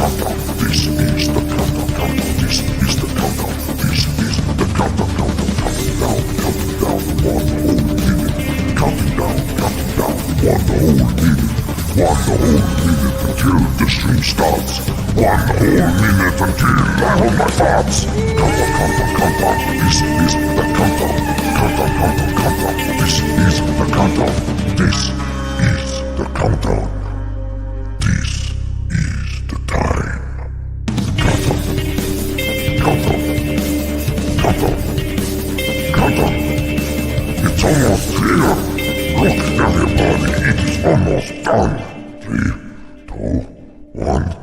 countdown. This is the countdown. This is the countdown. This is the countdown. Counting down. 1 whole minute. Counting down. 1 whole minute. 1 whole minute until the stream starts. 1 whole minute until I hold my thoughts. Countdown. This is the countdown. Countdown. This is the countdown. This is the countdown. This is the time. Countdown. It's almost here. Look, everybody, it's almost done. 3, 2, 1.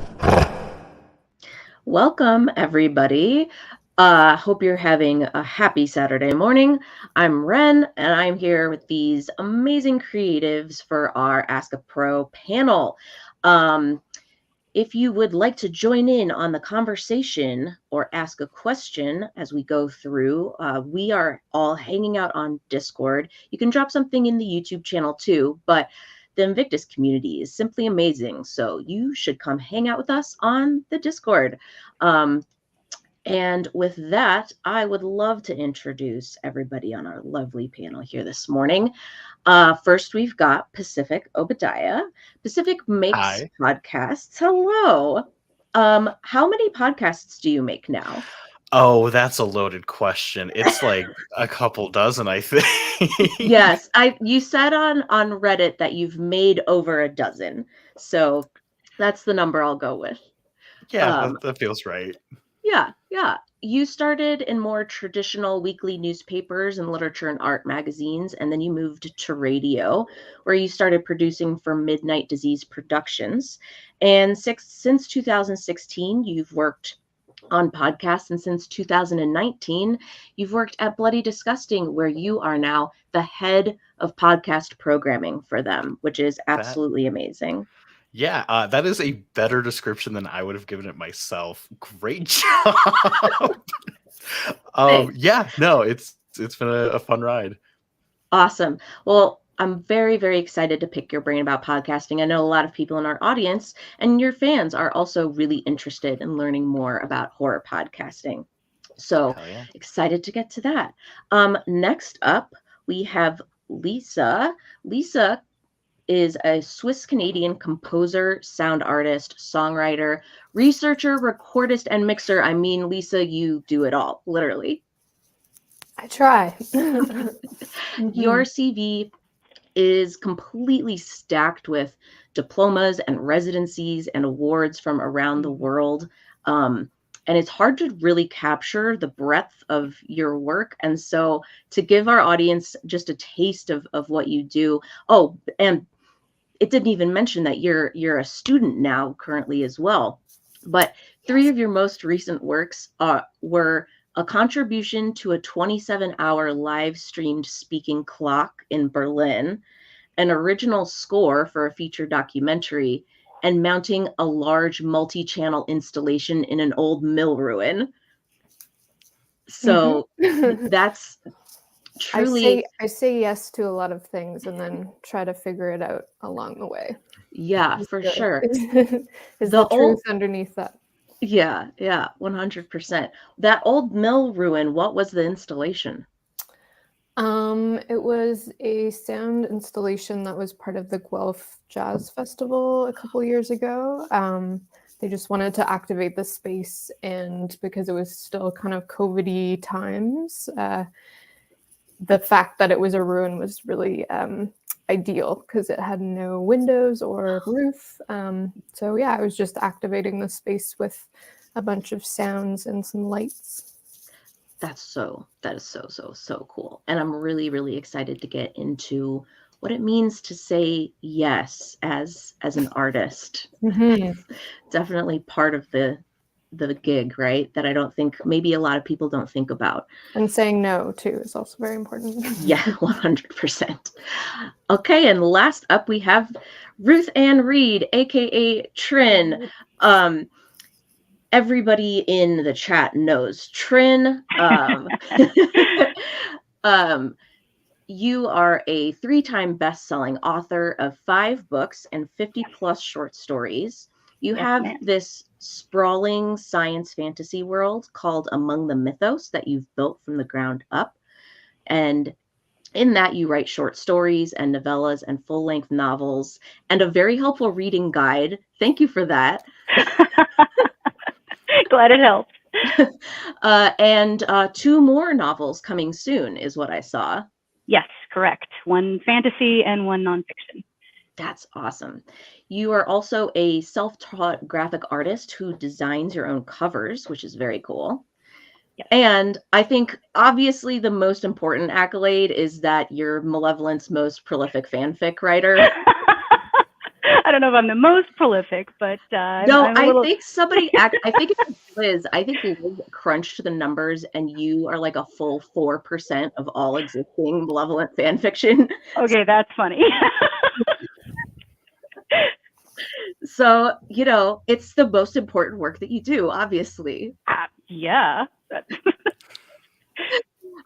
Welcome, everybody. Hope you're having a happy Saturday morning. I'm Ren, and I'm here with these amazing creatives for our Ask a Pro panel. If you would like to join in on the conversation or ask a question as we go through, we are all hanging out on Discord. You can drop something in the YouTube channel too, but the Invictus community is simply amazing. So you should come hang out with us on the Discord. And with that, I would love to introduce everybody on our lovely panel here this morning. First, we've got Pacific Obadiah. Pacific makes podcasts. Hello. How many podcasts do you make now? Oh, that's a loaded question. It's like a couple dozen, I think. Yes, you said on Reddit that you've made over a dozen. So that's the number I'll go with. Yeah, that feels right. Yeah. You started in more traditional weekly newspapers and literature and art magazines, and then you moved to radio, where you started producing for Midnight Disease Productions. And since 2016, you've worked on podcasts, and since 2019, you've worked at Bloody Disgusting, where you are now the head of podcast programming for them, which is absolutely amazing. Yeah, that is a better description than I would have given it myself. Great job. Yeah, no, it's been a fun ride. Awesome. Well, I'm very, very excited to pick your brain about podcasting. I know a lot of people in our audience and your fans are also really interested in learning more about horror podcasting. So excited to get to that. Next up, we have Lisa. Lisa is a Swiss-Canadian composer, sound artist, songwriter, researcher, recordist, and mixer. I mean, Lisa, you do it all, literally. I try. Your CV is completely stacked with diplomas and residencies and awards from around the world. And it's hard to really capture the breadth of your work. And so to give our audience just a taste of what you do. Oh, and it didn't even mention that you're a student now currently as well. But 3 of your most recent works were a contribution to a 27-hour live streamed speaking clock in Berlin, an original score for a feature documentary, and mounting a large multi-channel installation in an old mill ruin. So that's truly... I say yes to a lot of things and then try to figure it out along the way. Yeah, for sure. Is the truth underneath that? Yeah, 100%. That old mill ruin, what was the installation? It was a sound installation that was part of the Guelph Jazz Festival a couple years ago. They just wanted to activate the space, and because it was still kind of COVID-y times, the fact that it was a ruin was really ideal because it had no windows or roof. So yeah, I was just activating the space with a bunch of sounds and some lights. That is so cool. And I'm really, really excited to get into what it means to say yes as an artist. Definitely part of the gig, right? That I don't think maybe a lot of people don't think about. And saying no too is also very important. Yeah, 100%. Okay, and last up we have Ruthanne Reid, aka Tren. Everybody in the chat knows Tren. You are a 3-time best-selling author of 5 books and 50 plus short stories. You Yes, have ma'am. this sprawling science fantasy world called Among the Mythos that you've built from the ground up. And in that, you write short stories and novellas and full-length novels and a very helpful reading guide. Thank you for that. Glad it helped. And 2 more novels coming soon is what I saw. Yes, correct. One fantasy and one nonfiction. That's awesome. You are also a self-taught graphic artist who designs your own covers, which is very cool. Yes. And I think obviously the most important accolade is that you're Malevolent's most prolific fanfic writer. I don't know if I'm the most prolific, but No, I'm a little... I think I think it's Liz. I think Liz crunched the numbers and you are like a full 4% of all existing Malevolent fan fiction. Okay, that's funny. So, you know, it's the most important work that you do, obviously. Yeah.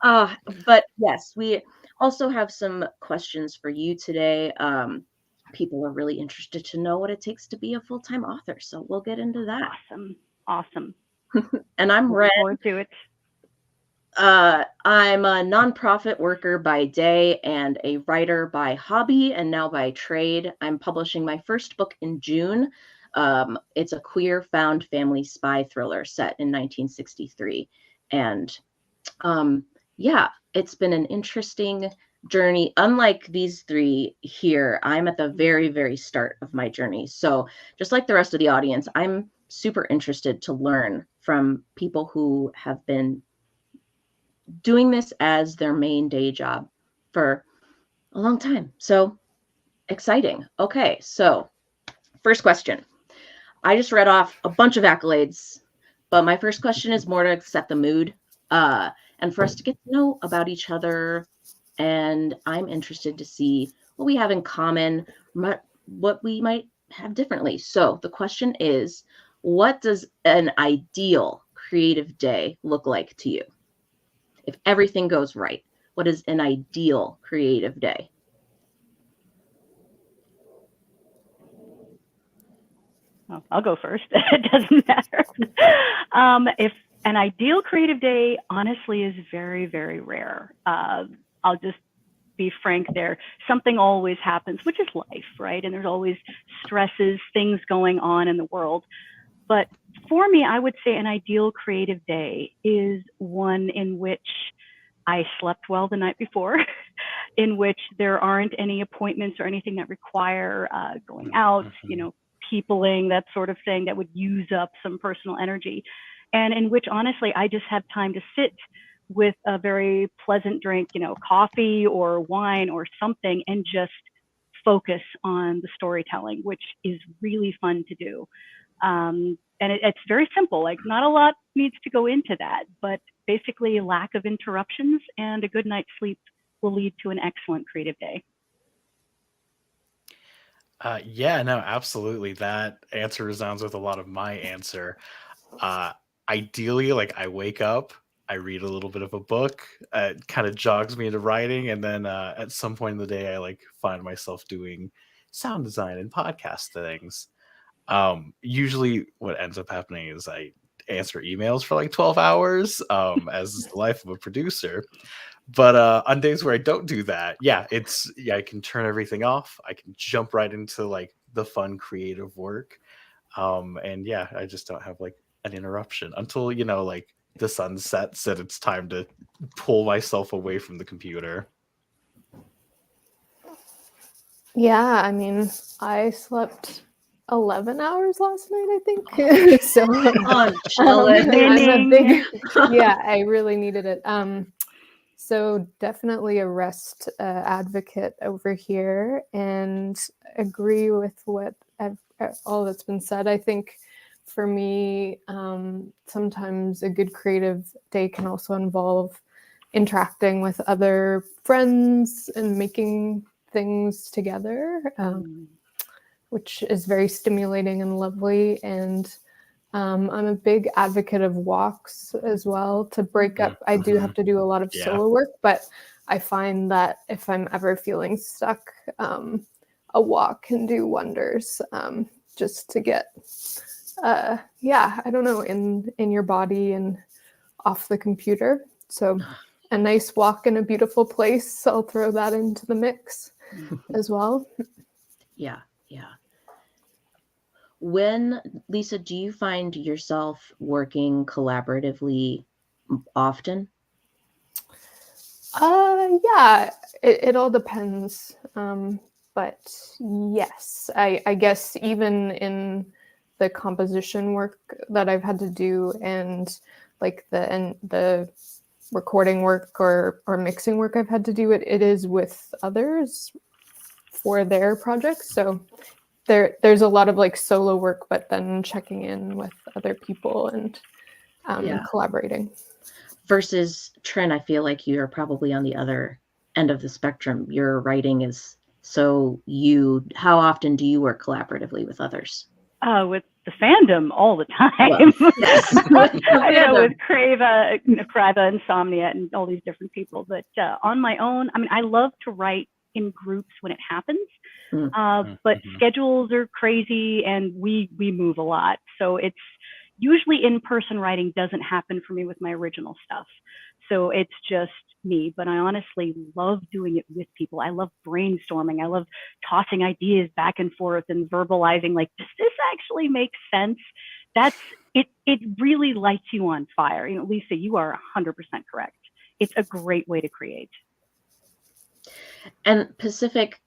But yes, we also have some questions for you today. People are really interested to know what it takes to be a full-time author, so we'll get into that. Awesome. And I'm Ren. Looking forward to it. I'm a nonprofit worker by day and a writer by hobby and now by trade. I'm publishing my first book in June. It's a queer found family spy thriller set in 1963. And yeah, it's been an interesting journey. Unlike these 3 here, I'm at the very, very start of my journey. So just like the rest of the audience, I'm super interested to learn from people who have been doing this as their main day job for a long time. So exciting. Okay, so first question. I just read off a bunch of accolades, but my first question is more to set the mood and for us to get to know about each other. And I'm interested to see what we have in common, what we might have differently. So the question is, what does an ideal creative day look like to you? If everything goes right, what is an ideal creative day? Well, I'll go first. It doesn't matter. If an ideal creative day, honestly, is very, very rare. I'll just be frank there. Something always happens, which is life, right? And there's always stresses, things going on in the world. But for me, I would say an ideal creative day is one in which I slept well the night before, in which there aren't any appointments or anything that require going out, you know, peopling, that sort of thing that would use up some personal energy. And in which, honestly, I just have time to sit with a very pleasant drink, you know, coffee or wine or something, and just focus on the storytelling, which is really fun to do. And it's very simple, like not a lot needs to go into that, but basically a lack of interruptions and a good night's sleep will lead to an excellent creative day. Yeah, no, absolutely. That answer resounds with a lot of my answer. Ideally, like I wake up, I read a little bit of a book, it kind of jogs me into writing, and then at some point in the day, I like find myself doing sound design and podcast things. Usually what ends up happening is I answer emails for like 12 hours, as is the life of a producer. But on days where I don't do that, I can turn everything off. I can jump right into like the fun creative work. And yeah, I just don't have like an interruption until, you know, like the sun sets and it's time to pull myself away from the computer. Yeah, I mean, I slept 11 hours last night, I think. So I'm a big, yeah, I really needed it. So definitely a rest advocate over here, and agree with what all that's been said. I think for me, sometimes a good creative day can also involve interacting with other friends and making things together, which is very stimulating and lovely. And I'm a big advocate of walks as well to break up. I do have to do a lot of solo work, but I find that if I'm ever feeling stuck, a walk can do wonders. just to get, I don't know, in your body and off the computer. So a nice walk in a beautiful place, I'll throw that into the mix as well. Yeah. When, Lisa, do you find yourself working collaboratively often? It all depends. But yes, I guess even in the composition work that I've had to do and like the recording work or mixing work I've had to do, it is with others for their projects. So there's a lot of like solo work, but then checking in with other people and collaborating. Versus Tren, I feel like you're probably on the other end of the spectrum. Your writing is how often do you work collaboratively with others? With the fandom all the time. Well, yes. With Crava, Insomnia, and all these different people. But on my own, I mean, I love to write in groups when it happens. But schedules are crazy and we move a lot. So it's usually in-person writing doesn't happen for me with my original stuff. So it's just me, but I honestly love doing it with people. I love brainstorming. I love tossing ideas back and forth and verbalizing, like, does this actually make sense? That's it. It really lights you on fire. You know, Lisa, you are 100% correct. It's a great way to create. And Pacific,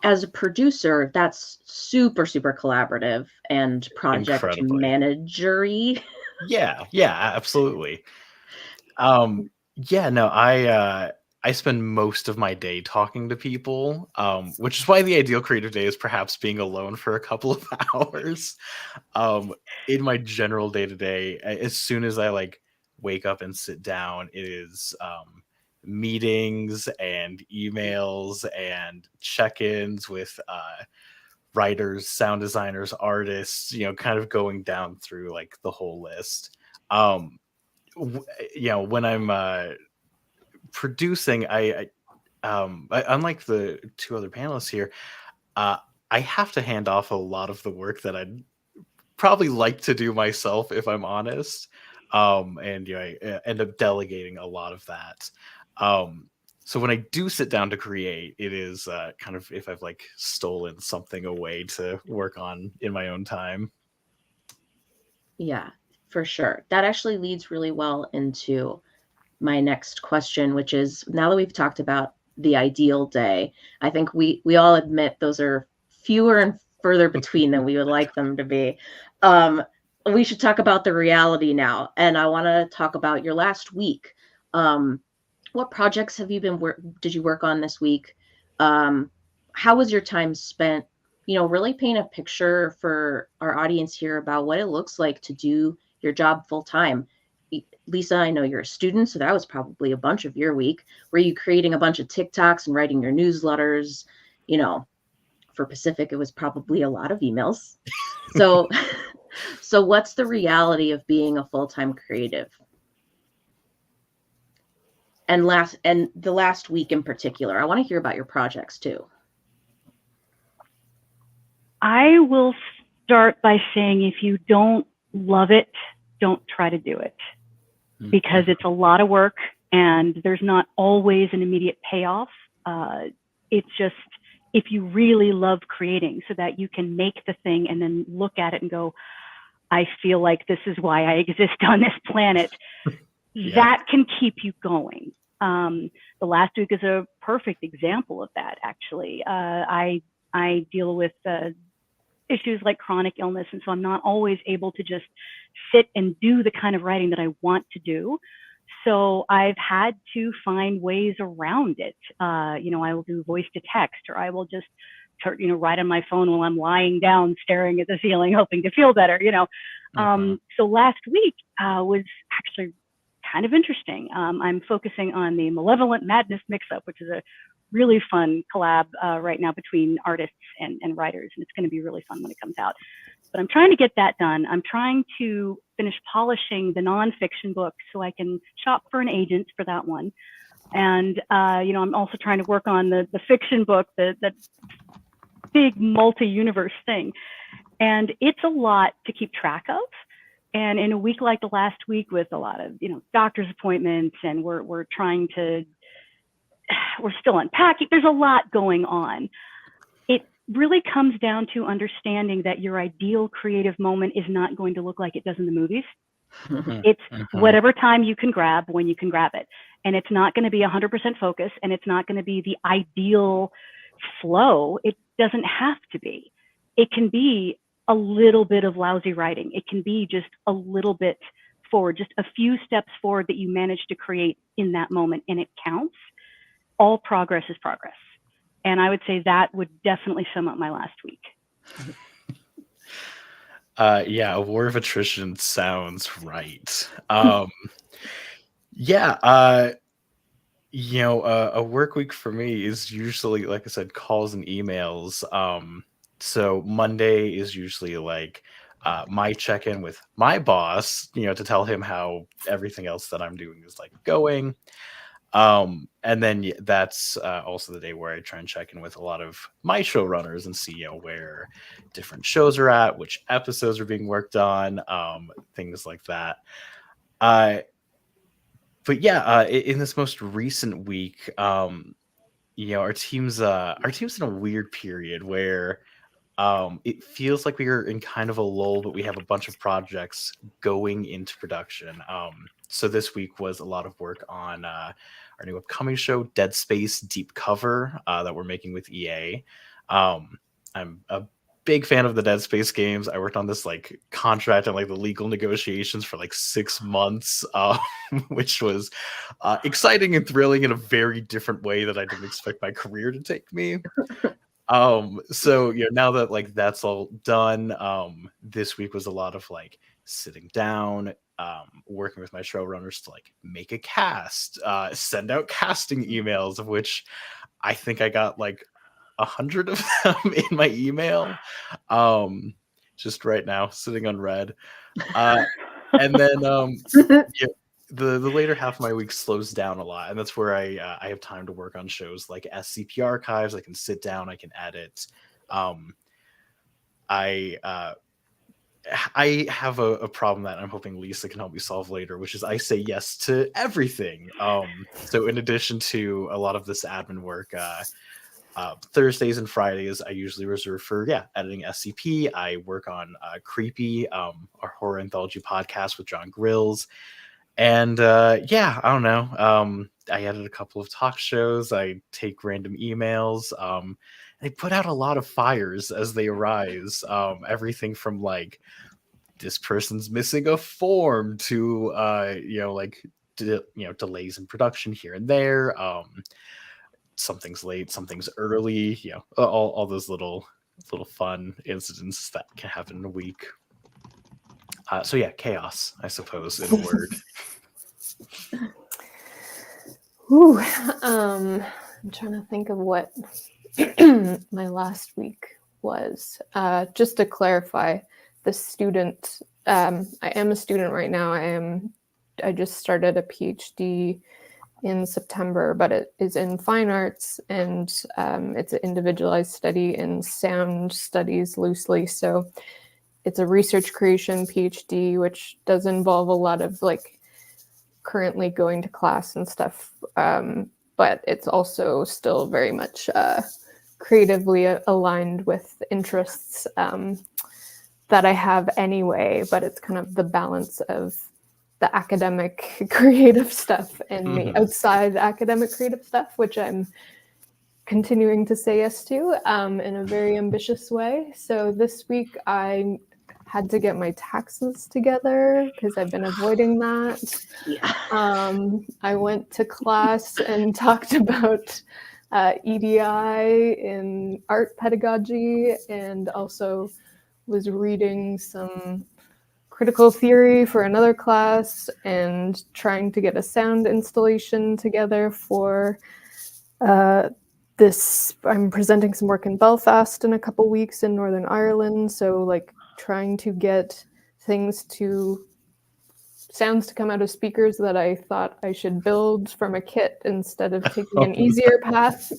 as a producer, that's super, super collaborative and project managery. Yeah, absolutely. I spend most of my day talking to people, which is why the ideal creative day is perhaps being alone for a couple of hours. In my general day-to-day, as soon as I like wake up and sit down, it is meetings and emails and check-ins with writers, sound designers, artists, kind of going down through like the whole list. When I'm producing, I unlike the two other panelists here, I have to hand off a lot of the work that I'd probably like to do myself, if I'm honest. And I end up delegating a lot of that. So when I do sit down to create, it is kind of if I've like stolen something away to work on in my own time. Yeah, for sure. That actually leads really well into my next question, which is, now that we've talked about the ideal day, I think we all admit those are fewer and further between than we would like them to be. We should talk about the reality now. And I want to talk about your last week. What projects have you did you work on this week? How was your time spent? Really paint a picture for our audience here about what it looks like to do your job full time. Lisa, I know you're a student, so that was probably a bunch of your week. Were you creating a bunch of TikToks and writing your newsletters? For Pacific, it was probably a lot of emails. So what's the reality of being a full-time creative? And the last week in particular, I want to hear about your projects too. I will start by saying, if you don't love it, don't try to do it, because it's a lot of work and there's not always an immediate payoff. It's just, if you really love creating, so that you can make the thing and then look at it and go, I feel like this is why I exist on this planet. That can keep you going. The last week is a perfect example of that, actually. I deal with issues like chronic illness, and so I'm not always able to just sit and do the kind of writing that I want to do. So I've had to find ways around it. I will do voice to text, or I will just write on my phone while I'm lying down staring at the ceiling hoping to feel better. So last week was actually kind of interesting. I'm focusing on the Malevolent Madness Mix-Up, which is a really fun collab right now between artists and writers, and it's going to be really fun when it comes out. But I'm trying to get that done. I'm trying to finish polishing the nonfiction book so I can shop for an agent for that one. And I'm also trying to work on the fiction book, the big multi-universe thing. And it's a lot to keep track of. And in a week like the last week with a lot of, doctor's appointments, and we're still unpacking, there's a lot going on. It really comes down to understanding that your ideal creative moment is not going to look like it does in the movies. It's whatever time you can grab when you can grab it. And it's not going to be 100% focus, and it's not going to be the ideal flow. It doesn't have to be. It can be a little bit of lousy writing. It can be just a little bit forward, just a few steps forward that you manage to create in that moment, and it counts. All progress is progress. And I would say that would definitely sum up my last week. Yeah, a war of attrition sounds right. A work week for me is usually, like I said, calls and emails. So Monday is usually like my check-in with my boss, to tell him how everything else that I'm doing is like going. And then that's also the day where I try and check in with a lot of my showrunners and see where different shows are at, which episodes are being worked on, things like that. But yeah, in this most recent week, our team's in a weird period where it feels like we are in kind of a lull, but we have a bunch of projects going into production. So this week was a lot of work on our new upcoming show, Dead Space Deep Cover, that we're making with EA. I'm a big fan of the Dead Space games. I worked on this like contract and like the legal negotiations for like 6 months, which was exciting and thrilling in a very different way that I didn't expect my career to take me. So now that like that's all done, this week was a lot of like sitting down, working with my showrunners to like make a cast, send out casting emails, of which I think I got like 100 of them in my email, just right now sitting unread. And then the later half of my week slows down a lot, and that's where I have time to work on shows like SCP Archives. I can sit down, I can edit. I have a problem that I'm hoping Lisa can help me solve later, which is I say yes to everything. So in addition to a lot of this admin work, Thursdays and Fridays I usually reserve for editing SCP. I work on Creepy, our horror anthology podcast with John Grills. And I don't know. I edit a couple of talk shows. I take random emails. I put out a lot of fires as they arise. Everything from like this person's missing a form to delays in production here and there. Something's late, something's early. All those little fun incidents that can happen in a week. So chaos, I suppose, in a word. Ooh, I'm trying to think of what my last week was. Just to clarify, the student, I am a student right now. I just started a PhD in September, but it is in fine arts, and it's an individualized study in sound studies loosely. So it's a research creation PhD, which does involve a lot of like currently going to class and stuff. But it's also still very much creatively aligned with interests that I have anyway, but it's kind of the balance of the academic creative stuff and the outside academic creative stuff, which I'm continuing to say yes to in a very ambitious way. So this week I had to get my taxes together because I've been avoiding that. I went to class and talked about EDI in art pedagogy, and also was reading some critical theory for another class and trying to get a sound installation together for this. I'm presenting some work in Belfast in a couple weeks in Northern Ireland, so like trying to get sounds to come out of speakers that I thought I should build from a kit instead of taking an easier path.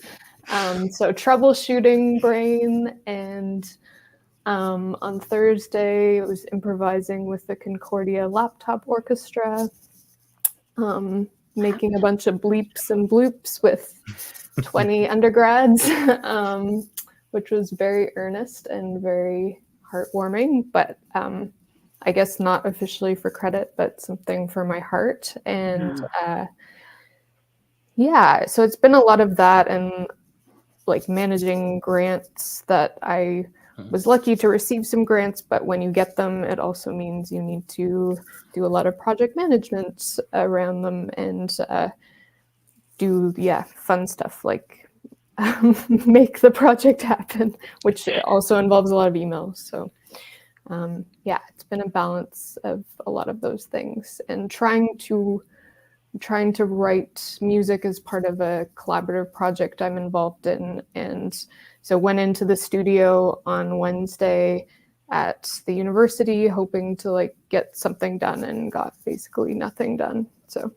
So troubleshooting brain, and On Thursday, I was improvising with the Concordia Laptop Orchestra, making a bunch of bleeps and bloops with 20 undergrads, which was very earnest and very heartwarming, but I guess not officially for credit, but something for my heart. And yeah, so it's been a lot of that, and like managing grants that I was lucky to receive some grants, but when you get them, it also means you need to do a lot of project management around them and do fun stuff like make the project happen, which also involves a lot of emails. So it's been a balance of a lot of those things, and trying to write music as part of a collaborative project I'm involved in. And so went into the studio on Wednesday at the university hoping to like get something done, and got basically nothing done. So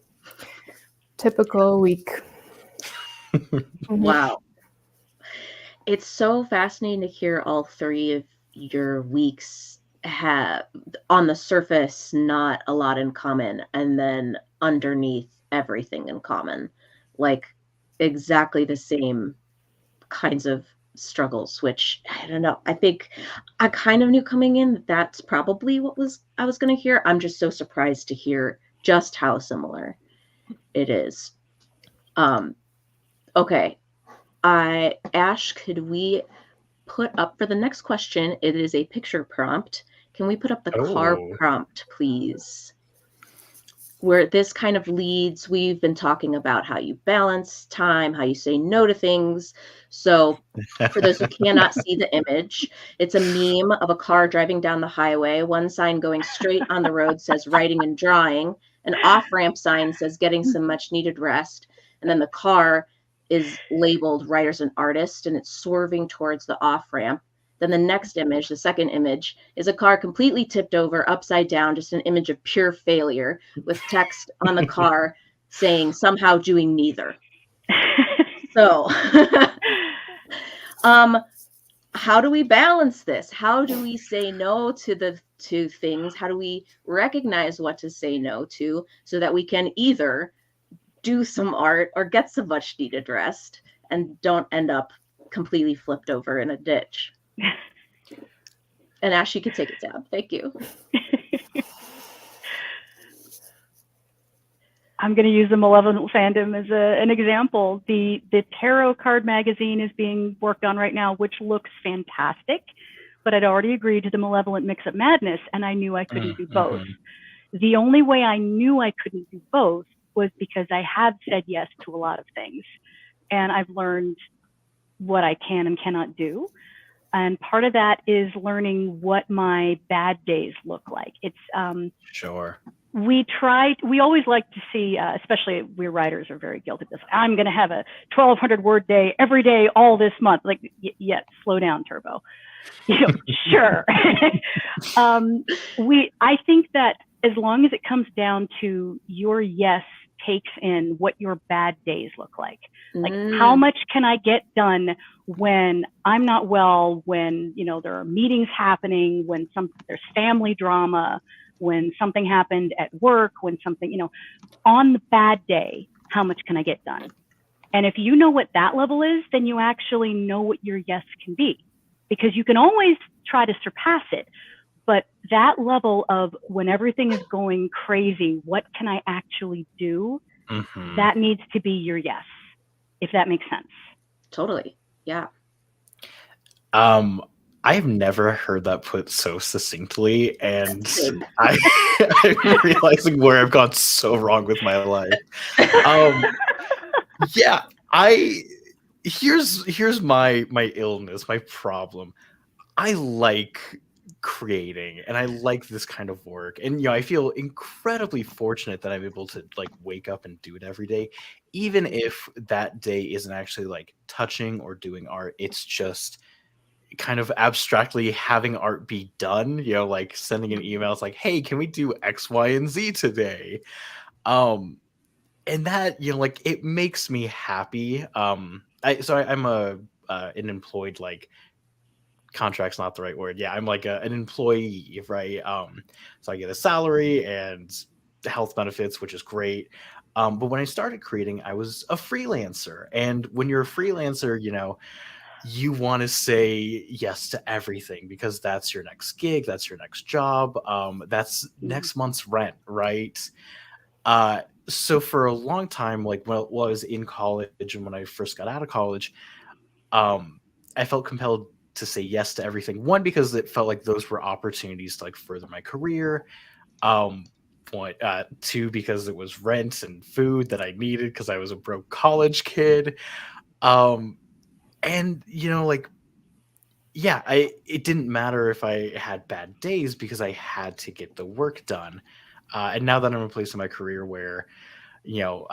typical week. Wow. It's so fascinating to hear all three of your weeks have, on the surface, not a lot in common, and then underneath, everything in common. Like exactly the same kinds of struggles, which I don't know. I think I kind of knew coming in that that's probably what I was going to hear. I'm just so surprised to hear just how similar it is. Okay. Ash, could we put up for the next question? It is a picture prompt. Can we put up the car prompt, please? Where this kind of leads, we've been talking about how you balance time, how you say no to things. So for those who cannot see the image, it's a meme of a car driving down the highway. One sign going straight on the road says writing and drawing. An off-ramp sign says getting some much needed rest. And then the car is labeled writers and artists, and it's swerving towards the off-ramp. Then the next image, the second image, is a car completely tipped over, upside down, just an image of pure failure, with text on the car saying somehow doing neither. So how do we balance this? How do we say no to things? How do we recognize what to say no to so that we can either do some art or get some much needed rest and don't end up completely flipped over in a ditch? And Ash, you could take it down. Thank you. I'm going to use the Malevolent fandom as an example. The tarot card magazine is being worked on right now, which looks fantastic, but I'd already agreed to the Malevolent Mix-Up Madness, and I knew I couldn't do both. The only way I knew I couldn't do both was because I have said yes to a lot of things, and I've learned what I can and cannot do. And part of that is learning what my bad days look like. It's sure. We always like to see, especially we writers are very guilty of this. I'm going to have a 1,200 word day every day, all this month. Like, slow down, Turbo. Sure. I think that as long as it comes down to your yes takes in what your bad days look like. Like, how much can I get done when I'm not well, when, there are meetings happening, when there's family drama, when something happened at work, when something, on the bad day, how much can I get done? And if you know what that level is, then you actually know what your yes can be, because you can always try to surpass it. But that level of when everything is going crazy, what can I actually do? That needs to be your yes, if that makes sense. Totally. Yeah. I've never heard that put so succinctly, and I'm realizing where I've gone so wrong with my life. Here's my illness, my problem. I like creating, and I like this kind of work, and I feel incredibly fortunate that I'm able to like wake up and do it every day, even if that day isn't actually like touching or doing art. It's just kind of abstractly having art be done, like sending an email. It's like, hey, can we do X, Y, and Z today? And that, like, it makes me happy. I'm an employed, like, contract's not the right word. Yeah, I'm like an employee, right? So I get a salary and health benefits, which is great. But when I started creating, I was a freelancer. And when you're a freelancer, you know, you want to say yes to everything because that's your next gig, that's your next job, that's next month's rent, right? So for a long time, like while I was in college and when I first got out of college, I felt compelled to say yes to everything. One, because it felt like those were opportunities to like further my career. Two, because it was rent and food that I needed because I was a broke college kid. And you know, like, yeah, it didn't matter if I had bad days because I had to get the work done. And now that I'm in a place in my career where, you know,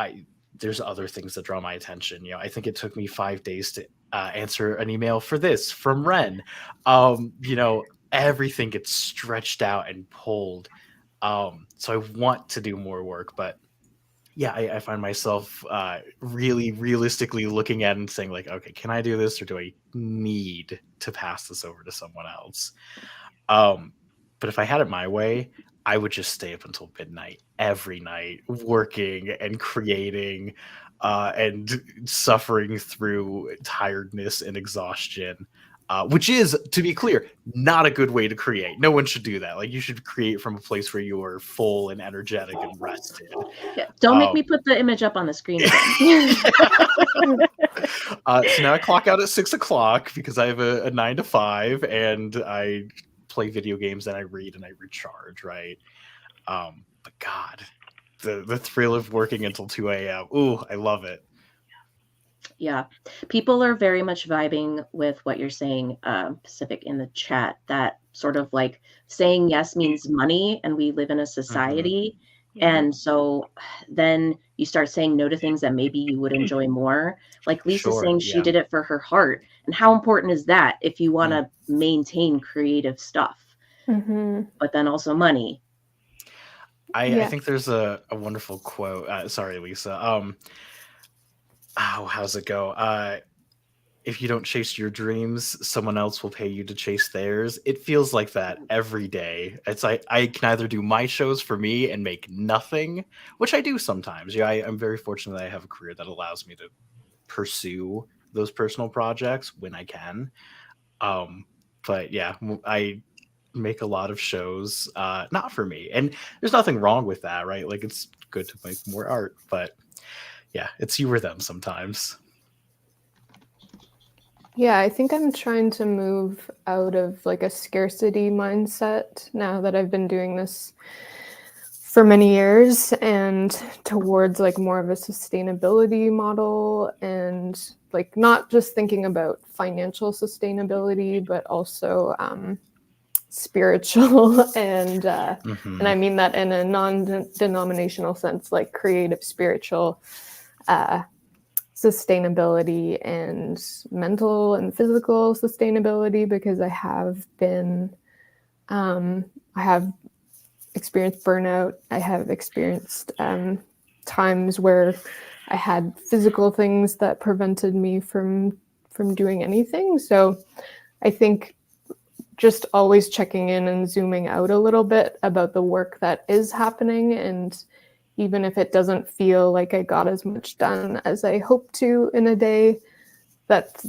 there's other things that draw my attention. You know, I think it took me 5 days to answer an email for this from Ren. You know, everything gets stretched out and pulled. So I want to do more work, but yeah, I find myself really realistically looking at it and saying like, okay, can I do this or do I need to pass this over to someone else? But if I had it my way, I would just stay up until midnight every night, working and creating and suffering through tiredness and exhaustion. Which is, to be clear, not a good way to create. No one should do that. Like, you should create from a place where you are full and energetic and rested. Yeah, don't make me put the image up on the screen again. So now I clock out at 6 o'clock because I have a 9 to 5 and I play video games and I read and I recharge, right? But God, the thrill of working until 2 a.m. Ooh, I love it. Yeah, people are very much vibing with what you're saying, Pacific, in the chat, that sort of like saying yes means money, and we live in a society. And so then you start saying no to things that maybe you would enjoy more. Like Lisa saying she did it for her heart. And how important is that if you want to maintain creative stuff, but then also money? I think there's a wonderful quote. Sorry, Lisa. How's it go? If you don't chase your dreams, someone else will pay you to chase theirs. It feels like that every day. It's like I can either do my shows for me and make nothing, which I do sometimes. Yeah, I'm very fortunate that I have a career that allows me to pursue those personal projects when I can. But yeah, I make a lot of shows not for me, and there's nothing wrong with that, right? Like, it's good to make more art, but yeah, it's you or them sometimes. Yeah, I think I'm trying to move out of like a scarcity mindset now that I've been doing this for many years, and towards like more of a sustainability model, and like not just thinking about financial sustainability, but also spiritual and I mean that in a non-denominational sense, like creative, spiritual sustainability and mental and physical sustainability, because I have been I have experienced burnout. I have experienced times where I had physical things that prevented me from doing anything. So I think just always checking in and zooming out a little bit about the work that is happening, and even if it doesn't feel like I got as much done as I hoped to in a day, that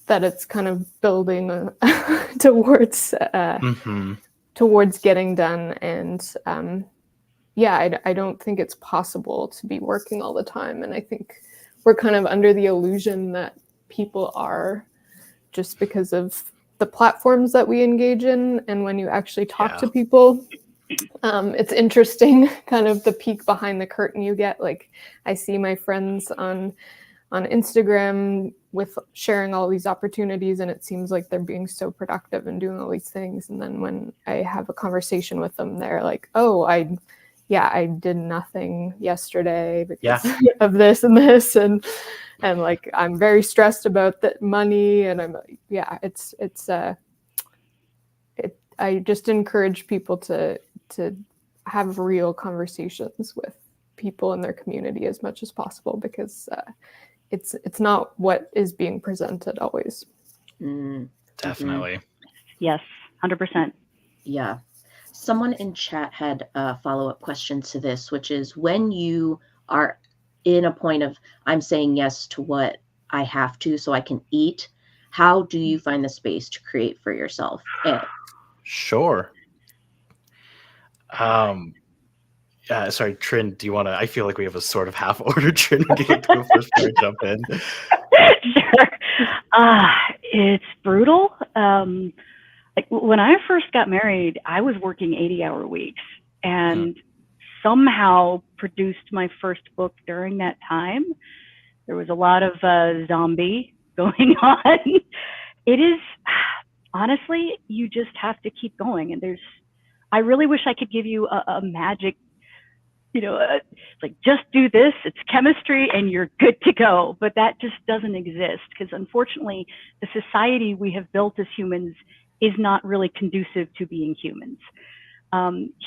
it's kind of building towards getting done. And I don't think it's possible to be working all the time. And I think we're kind of under the illusion that people are, just because of the platforms that we engage in. And when you actually talk to people, it's interesting, kind of the peek behind the curtain you get. Like, I see my friends on Instagram with sharing all these opportunities, and it seems like they're being so productive and doing all these things. And then when I have a conversation with them, they're like, oh, I did nothing yesterday because of this and this. And like, I'm very stressed about that money. And I'm like, I just encourage people to have real conversations with people in their community as much as possible, because it's not what is being presented always. Definitely. Yes, 100%. Yeah. Someone in chat had a follow-up question to this, which is when you are in a point of, I'm saying yes to what I have to so I can eat, how do you find the space to create for yourself? Sure. Sorry, Trin, do you want to? I feel like we have a sort of half-ordered Trin. Would you like to go first before I jump in? Sure. It's brutal. Like when I first got married, I was working 80-hour weeks and somehow produced my first book during that time. There was a lot of zombie going on. It is, honestly, you just have to keep going. And I really wish I could give you a magic, like just do this, it's chemistry and you're good to go. But that just doesn't exist because unfortunately, the society we have built as humans is not really conducive to being humans.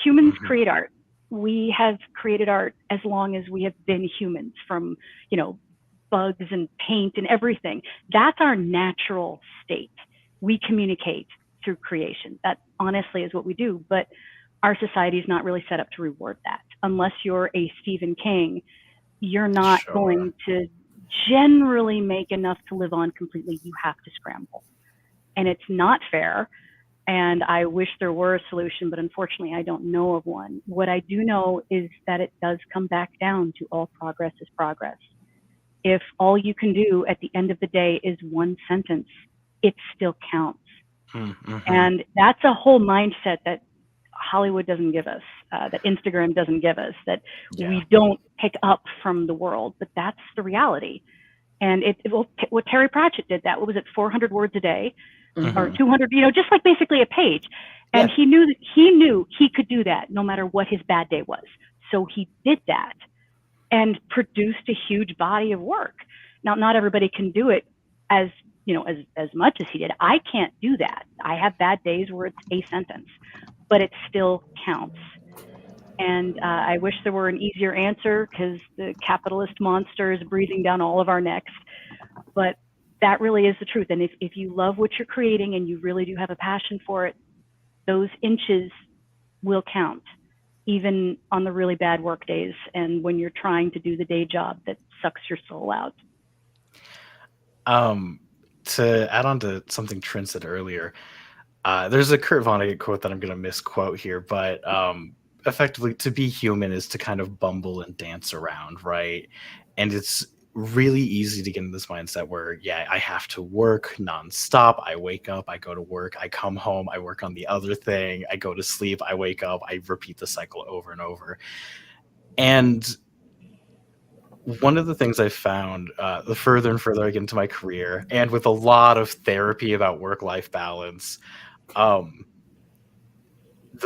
Humans create art. We have created art as long as we have been humans, from, bugs and paint and everything. That's our natural state. We communicate through creation. That honestly is what we do. But our society is not really set up to reward that. Unless you're a Stephen King, you're not going to generally make enough to live on completely. You have to scramble. And it's not fair. And I wish there were a solution, but unfortunately, I don't know of one. What I do know is that it does come back down to all progress is progress. If all you can do at the end of the day is one sentence, it still counts. And that's a whole mindset that Hollywood doesn't give us, that Instagram doesn't give us, that we don't pick up from the world, but that's the reality. And what Terry Pratchett did, what was it, 400 words a day or 200, just like basically a page. And he knew he could do that no matter what his bad day was. So he did that and produced a huge body of work. Now, not everybody can do it as much as he did. I can't do that. I have bad days where it's a sentence, but it still counts. And I wish there were an easier answer because the capitalist monster is breathing down all of our necks. But that really is the truth. And if you love what you're creating and you really do have a passion for it, those inches will count, even on the really bad work days and when you're trying to do the day job that sucks your soul out. To add on to something Trin said earlier, there's a Kurt Vonnegut quote that I'm going to misquote here, but effectively, to be human is to kind of bumble and dance around, right? And it's really easy to get in this mindset where, I have to work nonstop. I wake up, I go to work, I come home, I work on the other thing, I go to sleep, I wake up, I repeat the cycle over and over. And one of the things I found, the further and further I get into my career, and with a lot of therapy about work-life balance, the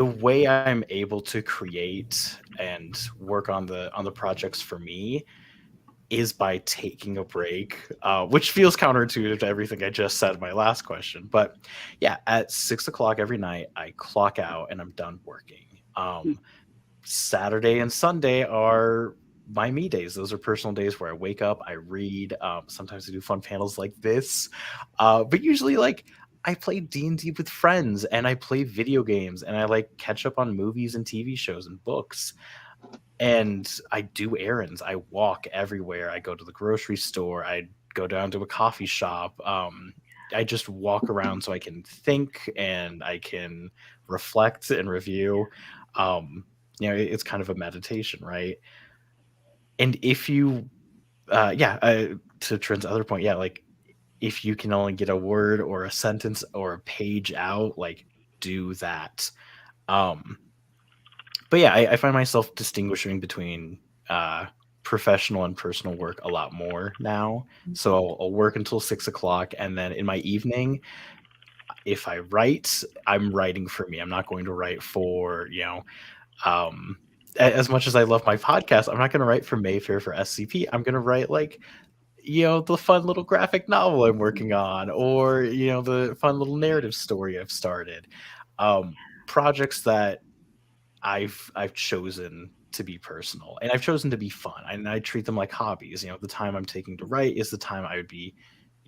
way I'm able to create and work on the projects for me is by taking a break, which feels counterintuitive to everything I just said in my last question. But at 6 o'clock every night, I clock out and I'm done working. Saturday and Sunday are my me days. Those are personal days where I wake up, I read. Sometimes I do fun panels like this, but usually I play D&D with friends and I play video games and I catch up on movies and TV shows and books. And I do errands. I walk everywhere. I go to the grocery store. I go down to a coffee shop. I just walk around so I can think and I can reflect and review. It's kind of a meditation, right? And if you, to Trent's other point, if you can only get a word or a sentence or a page out, do that. But I find myself distinguishing between professional and personal work a lot more now. So I'll work until 6 o'clock, and then in my evening, if I write, I'm writing for me. I'm not going to write for, as much as I love my podcast, I'm not going to write for Mayfair for SCP. I'm going to write the fun little graphic novel I'm working on, or, the fun little narrative story I've started. Projects that I've chosen to be personal, and I've chosen to be fun, and I treat them like hobbies. The time I'm taking to write is the time I would be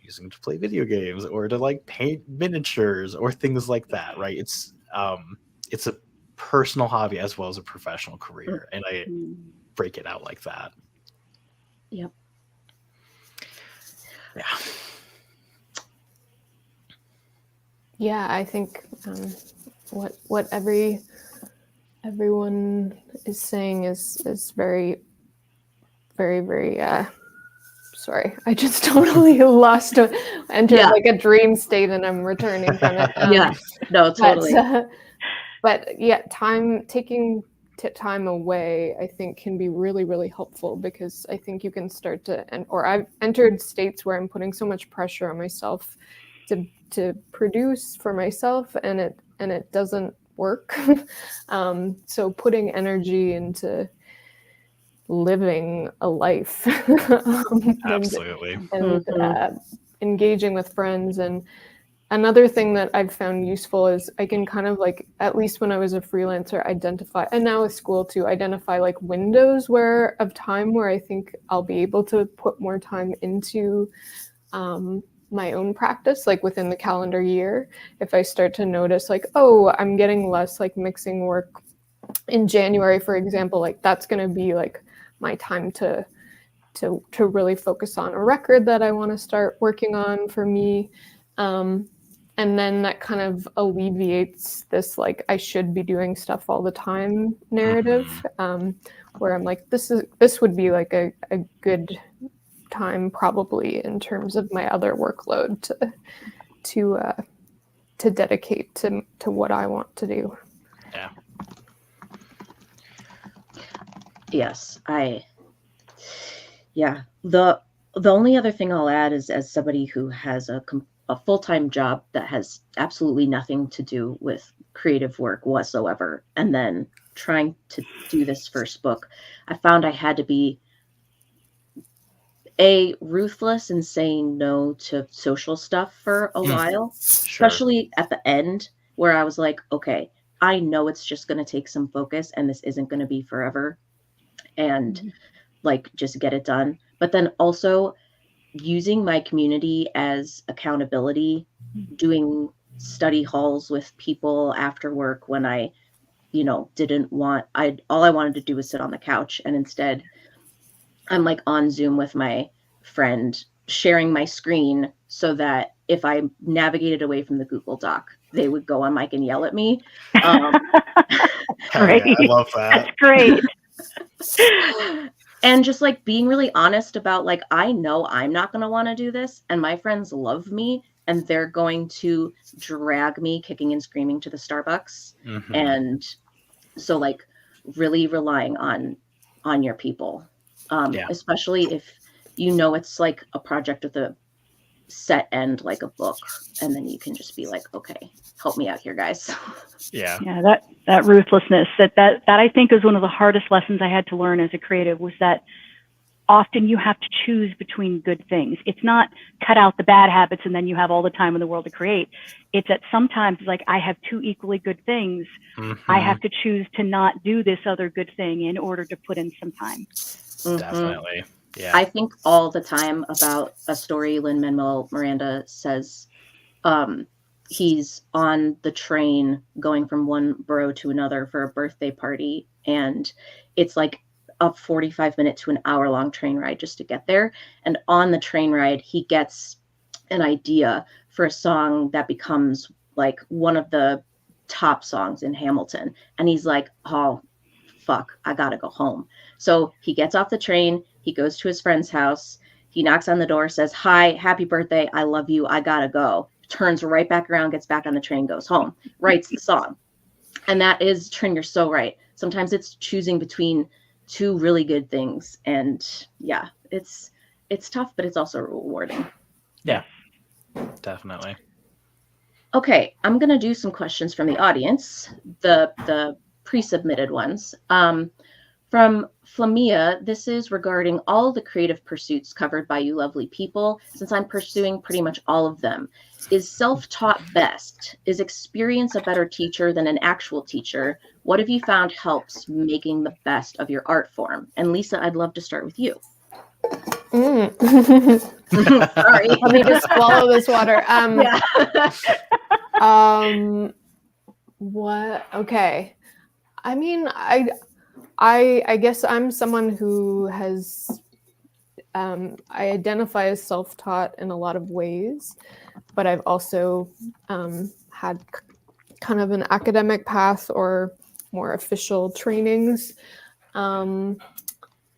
using to play video games or to like paint miniatures or things like that, right? It's a personal hobby as well as a professional career, and I break it out like that. Yep. Yeah. Yeah, I think what everyone is saying is very, very, very. Sorry, I just totally entered like a dream state, and I'm returning from it. Yeah, no, totally. But yeah, taking time away, I think, can be really, really helpful, because I think you can start to, or I've entered states where I'm putting so much pressure on myself to produce for myself, and it doesn't work. So putting energy into living a life, Absolutely, and engaging with friends. And another thing that I've found useful is I can kind of like, at least when I was a freelancer, identify, and now with school too, identify like windows of time where I think I'll be able to put more time into my own practice, like within the calendar year. If I start to notice like, oh, I'm getting less like mixing work in January, for example, like that's going to be like my time to really focus on a record that I want to start working on for me. And then that kind of alleviates this like I should be doing stuff all the time narrative, where I'm like, this would be like a good time probably in terms of my other workload to dedicate to what I want to do. Yeah. Yes, the only other thing I'll add is, as somebody who has a full-time job that has absolutely nothing to do with creative work whatsoever, and then trying to do this first book, I found I had to be ruthless in saying no to social stuff for a while, especially at the end, where I was like, okay, I know it's just going to take some focus and this isn't going to be forever, and like just get it done. But then also using my community as accountability, doing study halls with people after work when I, all I wanted to do was sit on the couch, and instead I'm like on Zoom with my friend, sharing my screen so that if I navigated away from the Google Doc, they would go on mic and yell at me. Great. Yeah, I love that. That's great. And just like being really honest about like, I know I'm not going to want to do this, and my friends love me, and they're going to drag me kicking and screaming to the Starbucks. And so like really relying on your people. Especially if it's like a project with a set end, like a book, and then you can just be like, okay, help me out here, guys. Yeah, that ruthlessness, that I think is one of the hardest lessons I had to learn as a creative, was that often you have to choose between good things. It's not cut out the bad habits and then you have all the time in the world to create. It's that sometimes like I have two equally good things. I have to choose to not do this other good thing in order to put in some time. Definitely. Yeah. I think all the time about a story Lin-Manuel Miranda says. He's on the train going from one borough to another for a birthday party, and it's like a 45-minute to an hour-long train ride just to get there. And on the train ride, he gets an idea for a song that becomes like one of the top songs in Hamilton. And he's like, oh, fuck, I gotta go home. So he gets off the train, he goes to his friend's house, he knocks on the door, says, hi, happy birthday, I love you, I gotta go. Turns right back around, gets back on the train, goes home, writes the song. And that is, Tren, you're so right. Sometimes it's choosing between two really good things. And yeah, it's tough, but it's also rewarding. Yeah, definitely. Okay, I'm going to do some questions from the audience, the pre-submitted ones. From Flamia, this is regarding all the creative pursuits covered by you lovely people, since I'm pursuing pretty much all of them. Is self-taught best? Is experience a better teacher than an actual teacher? What have you found helps making the best of your art form? And Lisa, I'd love to start with you. Sorry. Let me just swallow this water. Yeah. What? Okay. I mean, I guess I'm someone who has I identify as self-taught in a lot of ways, but I've also had kind of an academic path or more official trainings. And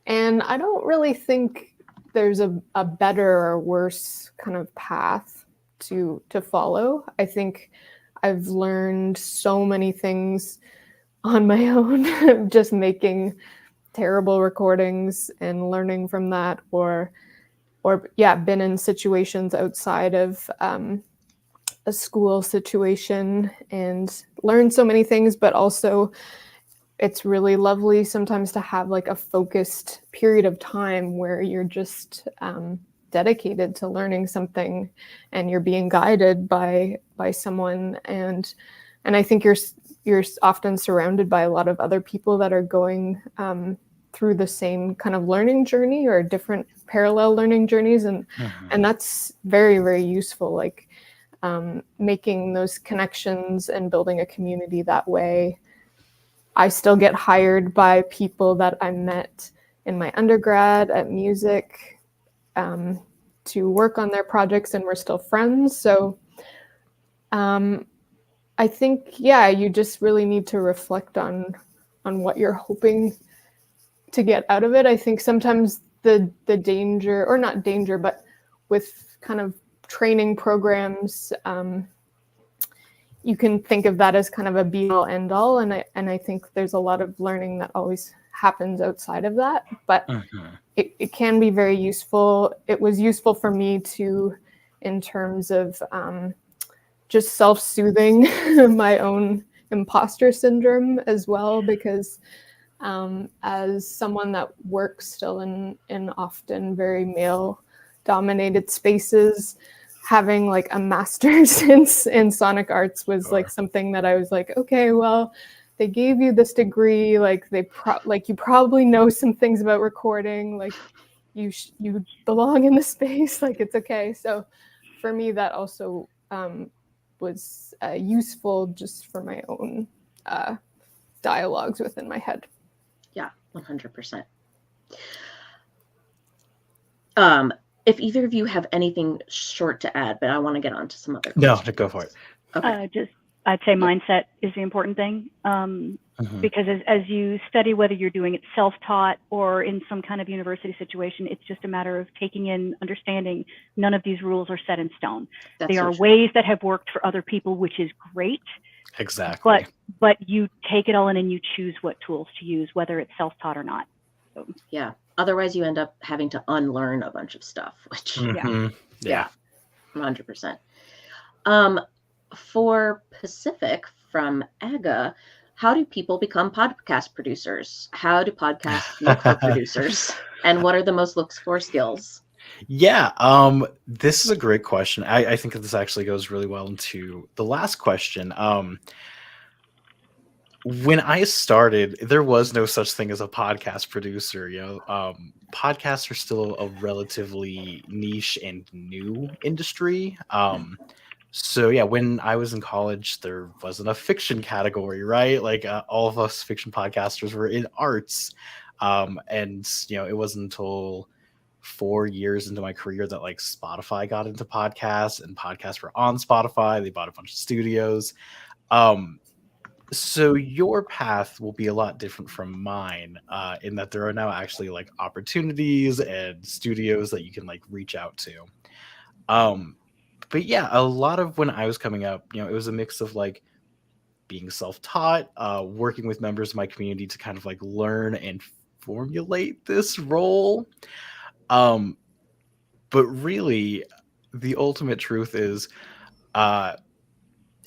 I don't really think there's a better or worse kind of path to follow. I think I've learned so many things on my own, just making terrible recordings and learning from that, or been in situations outside of a school situation and learned so many things. But also it's really lovely sometimes to have like a focused period of time where you're just dedicated to learning something and you're being guided by someone, and I think you're often surrounded by a lot of other people that are going through the same kind of learning journey or different parallel learning journeys, and that's very, very useful, like making those connections and building a community that way. I still get hired by people that I met in my undergrad at music to work on their projects, and we're still friends. So I think, you just really need to reflect on what you're hoping to get out of it. I think sometimes the danger, or not danger, but with kind of training programs, you can think of that as kind of a be-all end-all, and I think there's a lot of learning that always happens outside of that, but it can be very useful. It was useful for me to, in terms of just self-soothing my own imposter syndrome as well, because as someone that works still in often very male-dominated spaces, having like a master's in sonic arts was like something that I was like, okay, well, they gave you this degree, like you probably know some things about recording, like you belong in the space, like it's okay. So for me, that also was useful just for my own dialogues within my head. Yeah, 100%. If either of you have anything short to add, but I want to get on to some other questions. No, go for it. Okay. I'd say mindset is the important thing, because as you study, whether you're doing it self-taught or in some kind of university situation, it's just a matter of taking in, understanding none of these rules are set in stone. That's they so are true. ways that have worked for other people, which is great. Exactly. But you take it all in and you choose what tools to use, whether it's self-taught or not. So. Yeah. Otherwise, you end up having to unlearn a bunch of stuff, which Yeah. 100%. For Pacific from AGA, how do people become podcast producers? How do podcasts look for producers? And what are the most looked for skills? Yeah, this is a great question. I think that this actually goes really well into the last question. When I started, there was no such thing as a podcast producer. Podcasts are still a relatively niche and new industry. So yeah, when I was in college, there wasn't a fiction category, right? Like all of us fiction podcasters were in arts, and it wasn't until 4 years into my career that like Spotify got into podcasts, and podcasts were on Spotify. They bought a bunch of studios. So your path will be a lot different from mine, in that there are now actually like opportunities and studios that you can like reach out to. But yeah, a lot of when I was coming up, it was a mix of like being self-taught, working with members of my community to kind of like learn and formulate this role. But really, the ultimate truth is,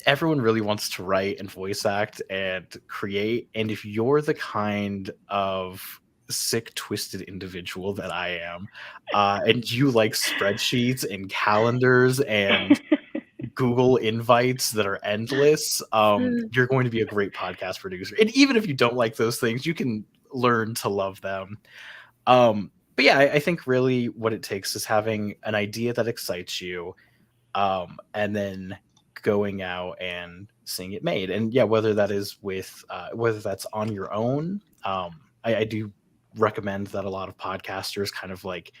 everyone really wants to write and voice act and create. And if you're the kind of sick, twisted individual that I am, and you like spreadsheets and calendars and Google invites that are endless, you're going to be a great podcast producer. And even if you don't like those things, you can learn to love them. but yeah, I think really what it takes is having an idea that excites you, and then going out and seeing it made. And yeah, whether that is with whether that's on your own, I do recommend that a lot of podcasters kind of like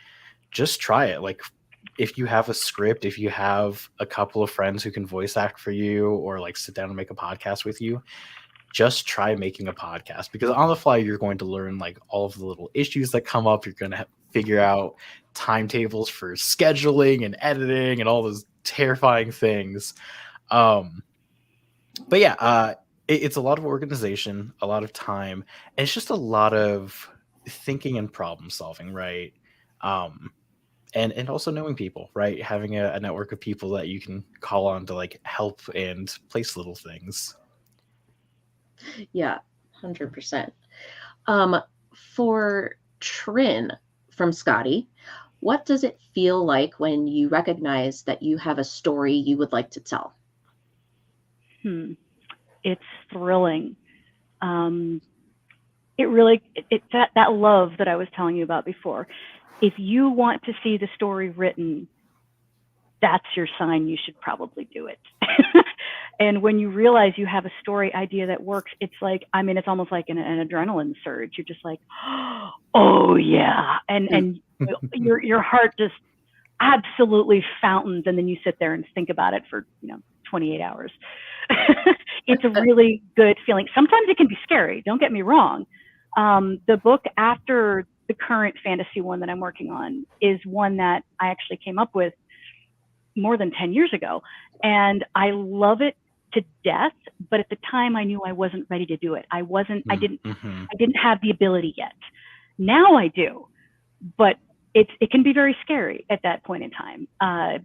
just try it. Like if you have a script, if you have a couple of friends who can voice act for you or like sit down and make a podcast with you, just try making a podcast, because on the fly you're going to learn like all of the little issues that come up. You're going to figure out timetables for scheduling and editing and all those terrifying things. But yeah, it's a lot of organization, a lot of time, and it's just a lot of thinking and problem solving, right? And also knowing people, right? Having a network of people that you can call on to like help and place little things. Yeah, 100%. For Tren from Scotty, what does it feel like when you recognize that you have a story you would like to tell? It's thrilling. It really, it's that love that I was telling you about before. If you want to see the story written, that's your sign you should probably do it. And when you realize you have a story idea that works, it's like, I mean, it's almost like an adrenaline surge. You're just like, oh yeah. And your heart just absolutely fountains. And then you sit there and think about it for, 28 hours. It's a really good feeling. Sometimes it can be scary. Don't get me wrong. The book after the current fantasy one that I'm working on is one that I actually came up with more than 10 years ago. And I love it to death. But at the time I knew I wasn't ready to do it. I didn't have the ability yet. Now I do, but it can be very scary at that point in time.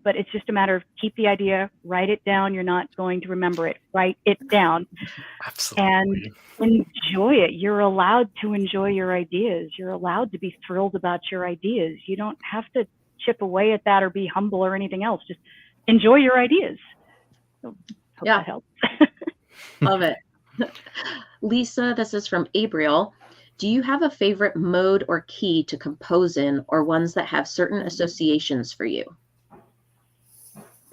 But it's just a matter of keep the idea, write it down. You're not going to remember it. Write it down. Absolutely. And enjoy it. You're allowed to enjoy your ideas. You're allowed to be thrilled about your ideas. You don't have to chip away at that or be humble or anything else. Just enjoy your ideas. So, hope that helps. Love it. Lisa, this is from Abriel. Do you have a favorite mode or key to compose in, or ones that have certain associations for you?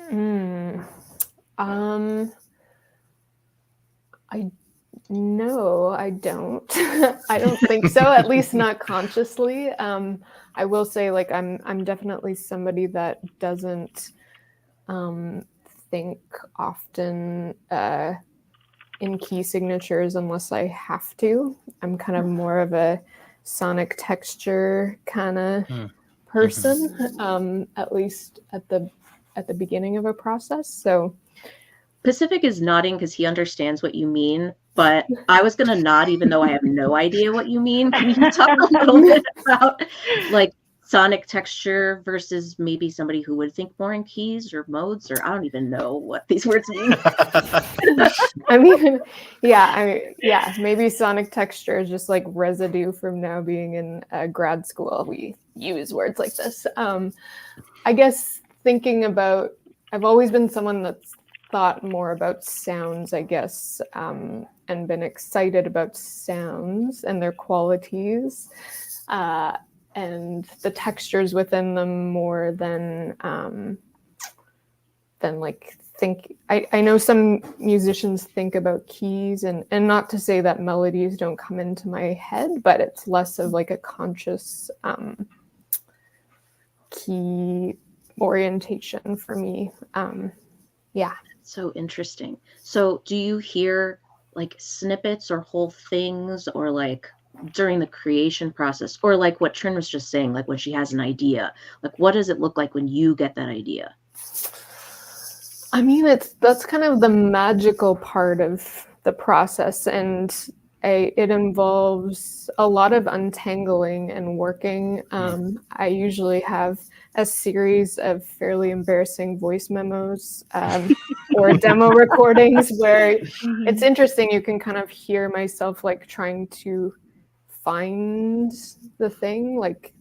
No, I don't. I don't think so, at least not consciously. I will say, like, I'm definitely somebody that doesn't think often in key signatures unless I have to. I'm kind of more of a sonic texture kind of person, at least at the beginning of a process. So Pacific is nodding because he understands what you mean, but I was going to nod even though I have no idea what you mean. Can you talk a little bit about like sonic texture versus maybe somebody who would think more in keys or modes, or I don't even know what these words mean. Maybe sonic texture is just like residue from now being in grad school. We use words like this. I guess thinking about, I've always been someone that's thought more about sounds, I guess, and been excited about sounds and their qualities. And the textures within them more than like think. I know some musicians think about keys, and not to say that melodies don't come into my head, but it's less of like a conscious key orientation for me. So interesting. So do you hear like snippets or whole things, or like during the creation process, or like what Tren was just saying, like when she has an idea, like what does it look like when you get that idea? I mean, that's kind of the magical part of the process, and it involves a lot of untangling and working. I usually have a series of fairly embarrassing voice memos or demo recordings where it's interesting. You can kind of hear myself like trying to find the thing, like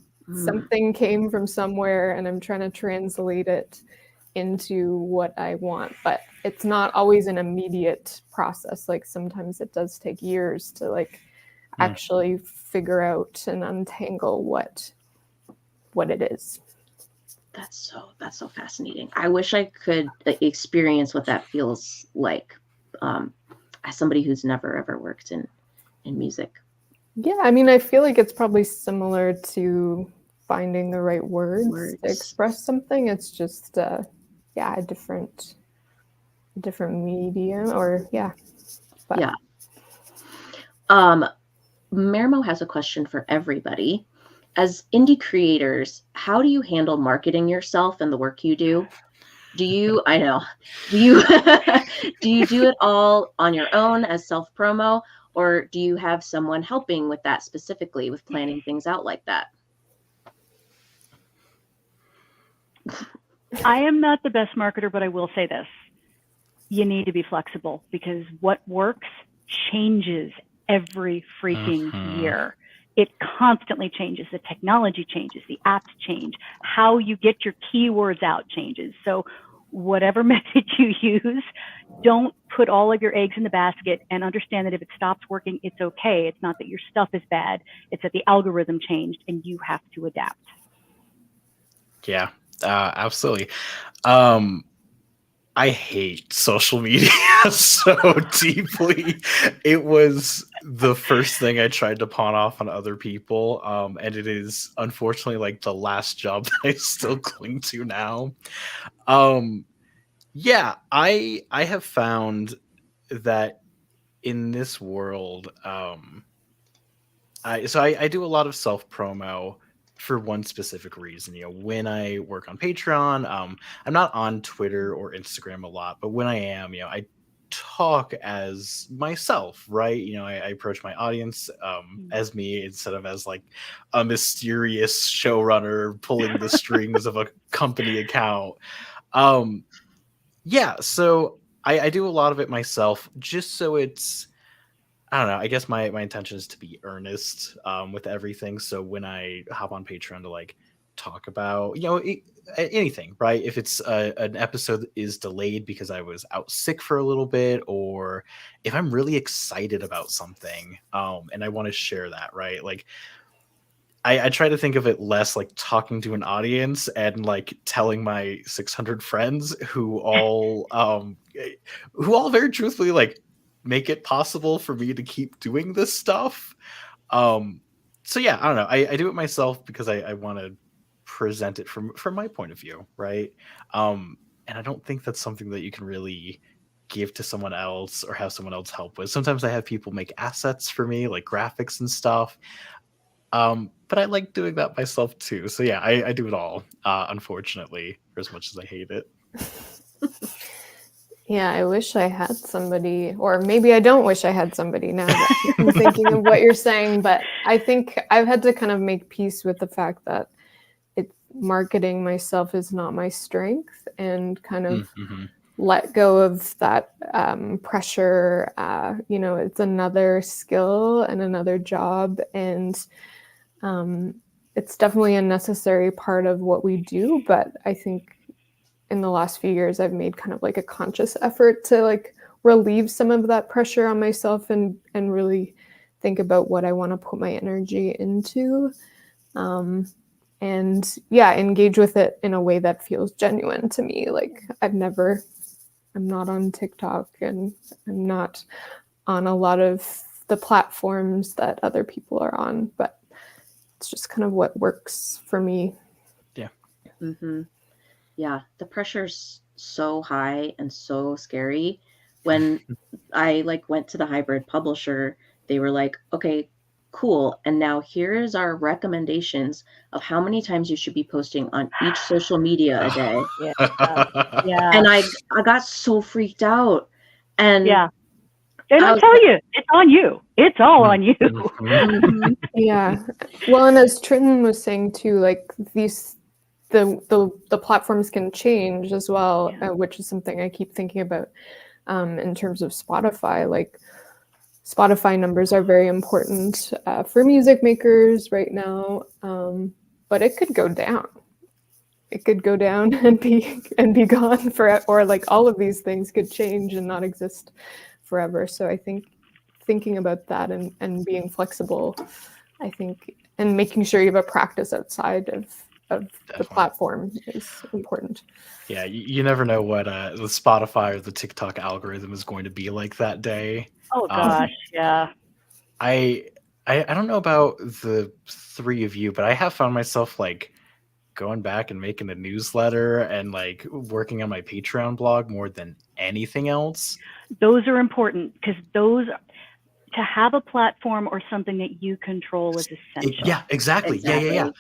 something came from somewhere and I'm trying to translate it into what I want, but it's not always an immediate process. Like sometimes it does take years to like actually figure out and untangle what what it is. That's so fascinating. I wish I could experience what that feels like, as somebody who's never ever worked in music. Yeah, I mean, I feel like it's probably similar to finding the right words to express something. It's just a different medium, or But. Yeah. Mermo has a question for everybody. As indie creators, how do you handle marketing yourself and the work you do? Do you do you do it all on your own as self-promo, or do you have someone helping with that, specifically with planning things out like that? I am not the best marketer, but I will say this. You need to be flexible, because what works changes every freaking year. It constantly changes. The technology changes, the apps change, how you get your keywords out changes. So whatever method you use, don't put all of your eggs in the basket, and understand that if it stops working, it's okay. It's not that your stuff is bad. It's that the algorithm changed and you have to adapt. Yeah, absolutely. I hate social media so deeply. It was the first thing I tried to pawn off on other people. And it is unfortunately like the last job that I still cling to now. Yeah, I have found that in this world, I do a lot of self promo for one specific reason. When I work on Patreon, I'm not on Twitter or Instagram a lot, but when I am, I talk as myself, right? I approach my audience as me, instead of as like a mysterious showrunner pulling the strings of a company account. Yeah, so I do a lot of it myself, just so it's, I don't know. I guess my intention is to be earnest with everything. So when I hop on Patreon to like talk about anything, right? If it's an episode that is delayed because I was out sick for a little bit, or if I'm really excited about something and I want to share that, right? Like I try to think of it less like talking to an audience and like telling my 600 friends who all very truthfully like make it possible for me to keep doing this stuff. So yeah, I don't know. I do it myself because I want to present it from my point of view, right? And I don't think that's something that you can really give to someone else or have someone else help with. Sometimes I have people make assets for me, like graphics and stuff. But I like doing that myself too. So yeah, I do it all, unfortunately, for as much as I hate it. Yeah, I wish I had somebody, or maybe I don't wish I had somebody now that I'm thinking of what you're saying, but I think I've had to kind of make peace with the fact that marketing myself is not my strength, and kind of let go of that pressure. It's another skill and another job, and it's definitely a necessary part of what we do, but I think in the last few years, I've made kind of like a conscious effort to like relieve some of that pressure on myself, and really think about what I want to put my energy into. And engage with it in a way that feels genuine to me. Like I'm not on TikTok, and I'm not on a lot of the platforms that other people are on, but it's just kind of what works for me. Yeah. Mm-hmm. Yeah, the pressure's so high and so scary. When I went to the hybrid publisher, they were like, okay, cool. And now here's our recommendations of how many times you should be posting on each social media a day. Yeah. And I got so freaked out. And yeah. And I'll tell you, it's on you. It's all on you. Yeah. Well, and as Tren was saying too, like the platforms can change as well, which is something I keep thinking about in terms of Spotify. Like Spotify numbers are very important for music makers right now, but it could go down. It could go down and be gone forever, or like all of these things could change and not exist forever. So I think thinking about that and being flexible, I think, and making sure you have a practice outside of the Definitely. platform is important. Yeah, you never know what the Spotify or the TikTok algorithm is going to be like that day. Oh gosh, yeah. I don't know about the three of you, but I have found myself like going back and making a newsletter and like working on my Patreon blog more than anything else. Those are important because those, to have a platform or something that you control is essential. Yeah, exactly. Yeah.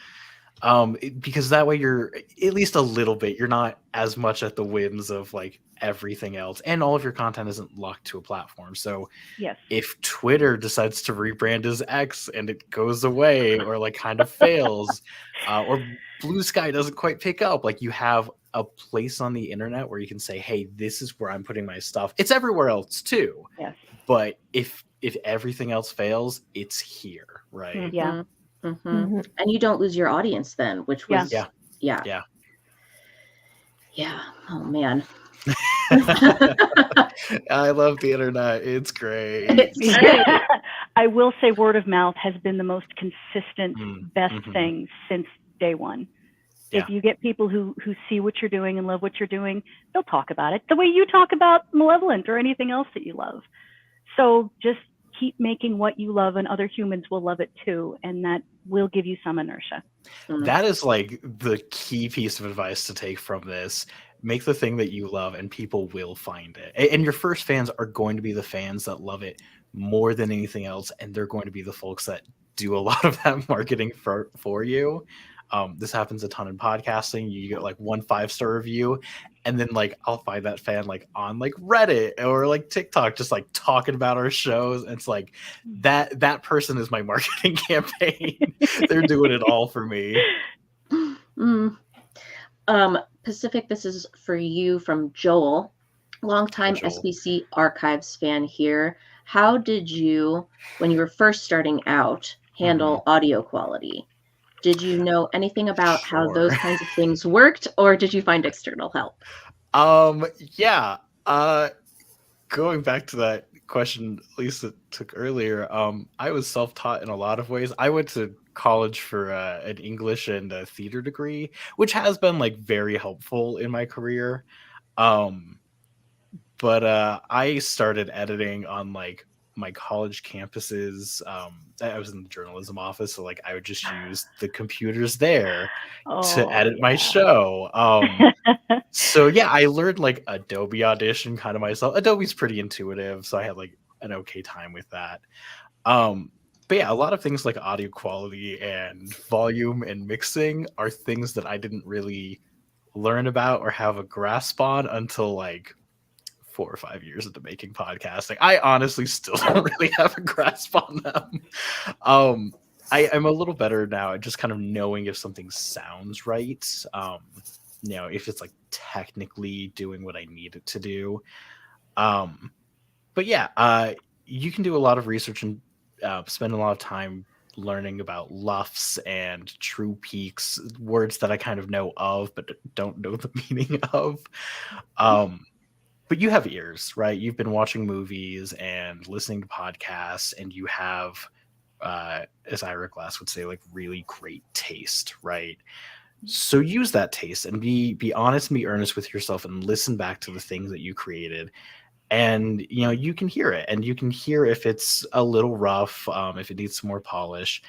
Because that way you're at least a little bit, you're not as much at the whims of like everything else, and all of your content isn't locked to a platform. So Yes. if Twitter decides to rebrand as X and it goes away or like kind of fails, or Blue Sky doesn't quite pick up, like you have a place on the internet where you can say, hey, this is where I'm putting my stuff. It's everywhere else too. Yes. But if everything else fails, it's here, right? Yeah. And you don't lose your audience then, which was yeah. Oh man. I love the internet. It's great. It's great. I will say word of mouth has been the most consistent, best thing since day one. If you get people who see what you're doing and love what you're doing, they'll talk about it the way you talk about Malevolent or anything else that you love. So just keep making what you love, and other humans will love it too, and that will give you some inertia. That is like the key piece of advice to take from this. Make the thing that you love and people will find it. And your first fans are going to be the fans that love it more than anything else, and they're going to be the folks that do a lot of that marketing for you. This happens a ton in podcasting. You get like 1 5-star review, and then like I'll find that fan like on like Reddit or like TikTok just like talking about our shows. And it's like that person is my marketing campaign. They're doing it all for me. Pacific, this is for you from Joel, longtime SBC Archives fan here. How did you, when you were first starting out, handle audio quality? Did you know anything about how those kinds of things worked, or did you find external help? Going back to that question Lisa took earlier, I was self-taught in a lot of ways. I went to college for an English and a theater degree, which has been like very helpful in my career. But I started editing on like my college campuses. I was in the journalism office, so like I would just use the computers there to edit my show. So yeah, I learned like Adobe Audition kind of myself. Adobe's pretty intuitive, so I had like an okay time with that. But yeah, a lot of things like audio quality and volume and mixing are things that I didn't really learn about or have a grasp on until like 4 or 5 years into making podcasting. I honestly still don't really have a grasp on them. I'm a little better now at just kind of knowing if something sounds right. If it's like technically doing what I need it to do. But yeah, you can do a lot of research and spend a lot of time learning about luffs and true peaks, words that I kind of know of but don't know the meaning of. But you have ears, right? You've been watching movies and listening to podcasts, and you have, as Ira Glass would say, like really great taste, right? So use that taste and be honest and be earnest with yourself and listen back to the things that you created. And, you can hear it, and you can hear if it's a little rough, if it needs some more polish.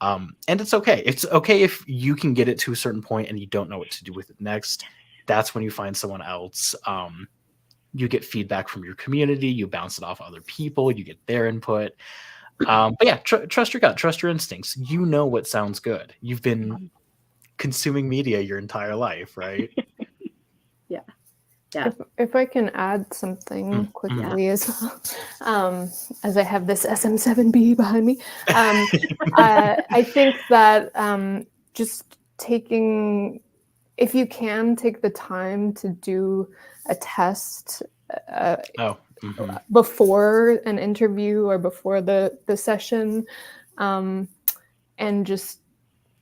And it's okay. It's okay if you can get it to a certain point and you don't know what to do with it next. That's when you find someone else. You get feedback from your community, you bounce it off other people, you get their input. But yeah, trust your gut, trust your instincts. You know what sounds good. You've been consuming media your entire life, right? Yeah. If I can add something quickly as well, as I have this SM7B behind me, I think that just if you can take the time to do a test before an interview or before the session, and just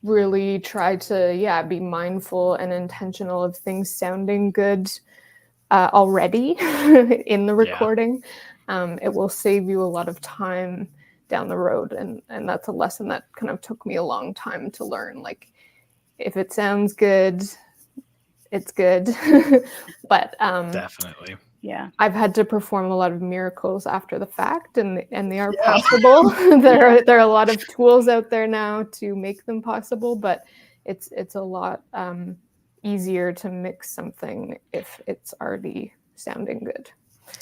really try to be mindful and intentional of things sounding good already in the recording. It will save you a lot of time down the road, and that's a lesson that kind of took me a long time to learn. Like, if it sounds good, it's good. But Definitely. Yeah. I've had to perform a lot of miracles after the fact, and they are possible. There are a lot of tools out there now to make them possible, but it's a lot easier to mix something if it's already sounding good.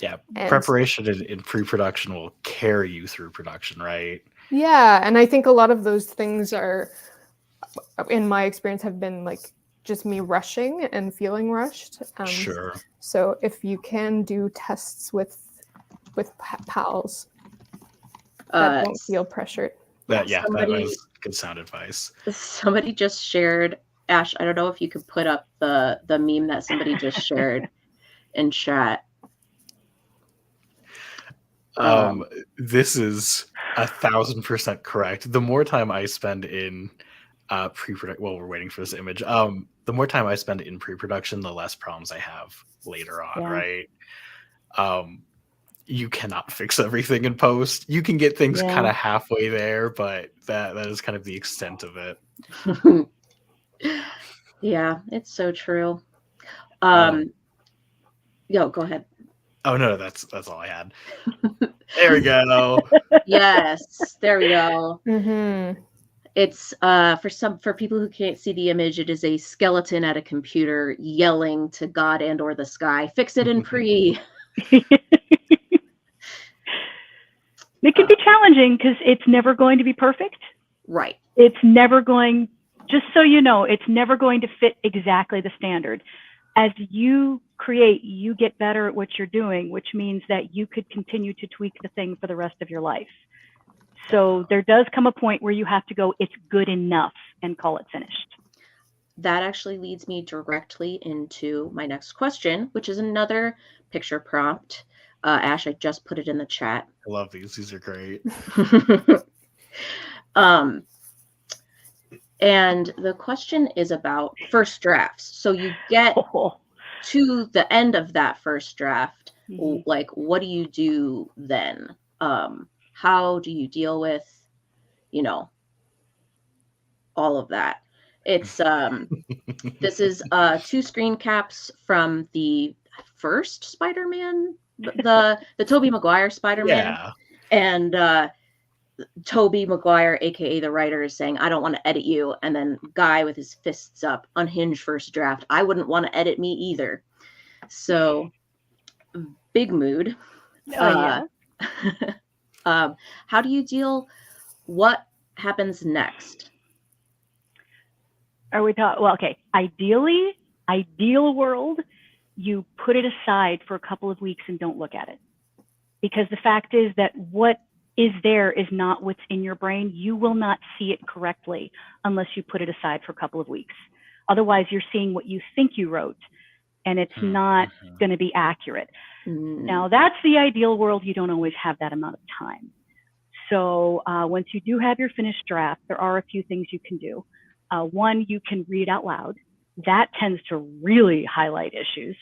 Yeah, And preparation in pre-production will carry you through production, right? yeah, and I think a lot of those things are, in my experience, have been like just me rushing and feeling rushed. Sure. So if you can do tests with pals that don't feel pressured. That Somebody- was good sound advice. Somebody just shared, Ash, I don't know if you could put up the meme that somebody just shared in chat. This is 1,000% correct. The more time I spend in pre-production, well, we're waiting for this image. The more time I spend in pre-production, the less problems I have later on, right? You cannot fix everything in post. You can get things kind of halfway there, but that is kind of the extent of it. Yeah, it's so true. Yo, go ahead. Oh no, that's all I had. There we go. Yes, there we go. Mm-hmm. It's for people who can't see the image, it is a skeleton at a computer yelling to God and or the sky, fix it in pre. It can be challenging because it's never going to be perfect. Right. It's never going, just so you know, it's never going to fit exactly the standard. As you create, you get better at what you're doing, which means that you could continue to tweak the thing for the rest of your life. So there does come a point where you have to go, it's good enough, and call it finished. That actually leads me directly into my next question, which is another picture prompt. Ash, I just put it in the chat. I love these. These are great. And the question is about first drafts. So you get to the end of that first draft, like, what do you do then? How do you deal with, all of that? It's this is 2 screen caps from the first Spider-Man, the Tobey Maguire Spider-Man, and Tobey Maguire, aka the writer, is saying, I don't want to edit you, and then Guy with his fists up, unhinged first draft, I wouldn't want to edit me either. So big mood. How do you deal? What happens next? Are we talking? Well, okay. Ideal world, you put it aside for a couple of weeks and don't look at it. Because the fact is that what is there is not what's in your brain. You will not see it correctly unless you put it aside for a couple of weeks. Otherwise, you're seeing what you think you wrote, and it's not going to be accurate. Now, that's the ideal world. You don't always have that amount of time. So once you do have your finished draft, there are a few things you can do. One, you can read out loud. That tends to really highlight issues.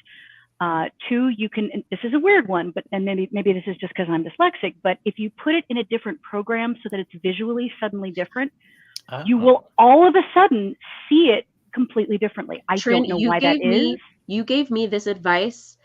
2, you can, and this is a weird one, but and maybe this is just because I'm dyslexic, but if you put it in a different program so that it's visually suddenly different, you will all of a sudden see it completely differently. I don't know why that is. You gave me this advice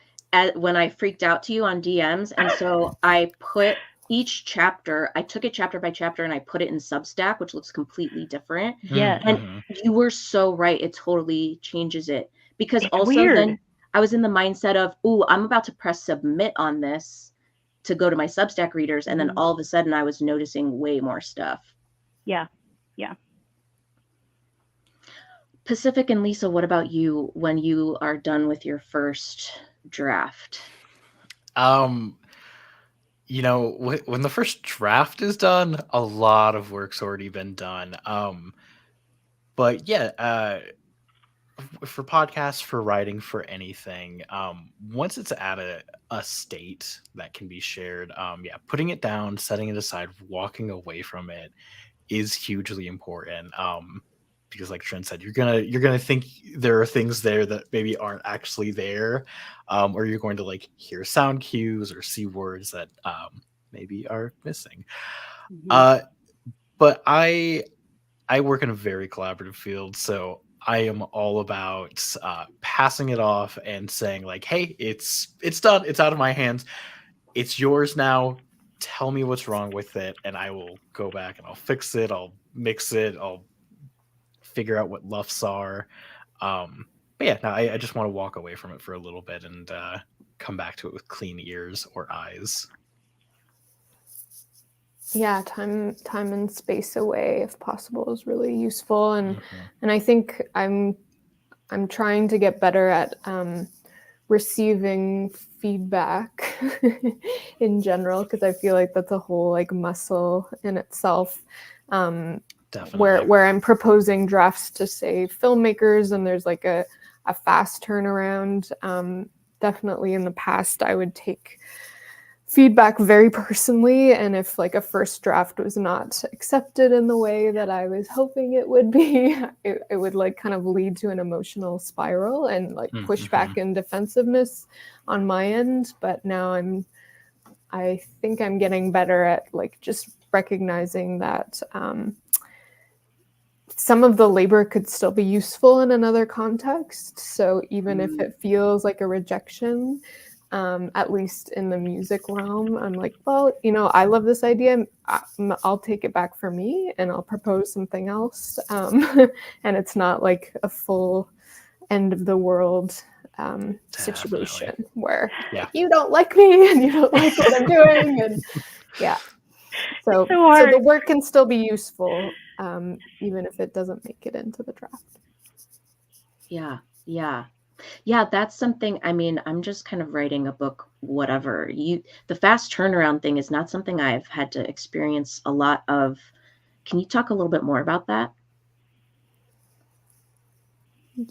when I freaked out to you on DMs, and so I put each chapter, I took it chapter by chapter and I put it in Substack, which looks completely different. Yeah. And you were so right. It totally changes it. Because it's also weird. Then I was in the mindset of, ooh, I'm about to press submit on this to go to my Substack readers. And then all of a sudden I was noticing way more stuff. Yeah. Pacific and Lisa, what about you when you are done with your first draft? When the first draft is done, a lot of work's already been done. But yeah, for podcasts, for writing, for anything, once it's at a state that can be shared, putting it down, setting it aside, walking away from it is hugely important. Because like Tren said, you're gonna think there are things there that maybe aren't actually there, or you're going to like hear sound cues or see words that maybe are missing. But I work in a very collaborative field, so I am all about passing it off and saying like, hey, it's done. It's out of my hands. It's yours now. Tell me what's wrong with it, and I will go back and I'll fix it. I'll mix it. I'll figure out what luffs are. But yeah, no, I just want to walk away from it for a little bit and come back to it with clean ears or eyes. Yeah, time and space away, if possible, is really useful, and I think I'm trying to get better at receiving feedback in general, because I feel like that's a whole like muscle in itself. Definitely. Where I'm proposing drafts to, say, filmmakers, and there's like a fast turnaround. Definitely in the past, I would take feedback very personally, and if like a first draft was not accepted in the way that I was hoping it would be, it would like kind of lead to an emotional spiral and like pushback and defensiveness on my end. But now I think I'm getting better at like just recognizing that some of the labor could still be useful in another context. So even if it feels like a rejection, at least in the music realm, I'm like, well, I love this idea. I'll take it back for me and I'll propose something else. And it's not like a full end of the world situation where you don't like me and you don't like what I'm doing. And yeah. So the work can still be useful, even if it doesn't make it into the draft. Yeah, that's something. I mean, I'm just kind of writing a book, whatever. The fast turnaround thing is not something I've had to experience a lot of. Can you talk a little bit more about that?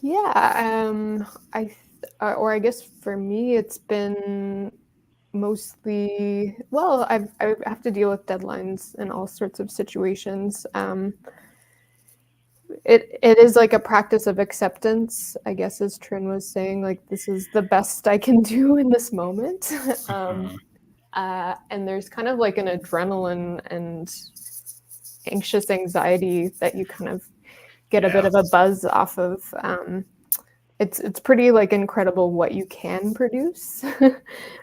Yeah, I guess for me, it's been mostly, well, I have to deal with deadlines in all sorts of situations. It is like a practice of acceptance, I guess, as Tren was saying, like, this is the best I can do in this moment. And there's kind of like an adrenaline and anxious anxiety that you kind of get a bit of a buzz off of. It's pretty like incredible what you can produce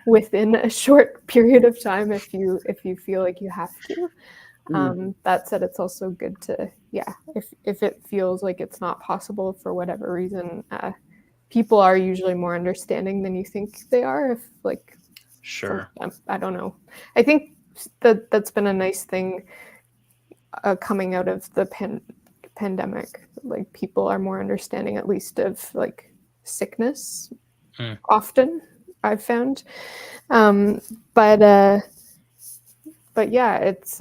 within a short period of time if you feel like you have to. That said, it's also good to, if it feels like it's not possible for whatever reason, people are usually more understanding than you think they are. If like, I don't know. I think that's been a nice thing coming out of the pandemic. Like, people are more understanding, at least, of like sickness. Often, I've found, but yeah, it's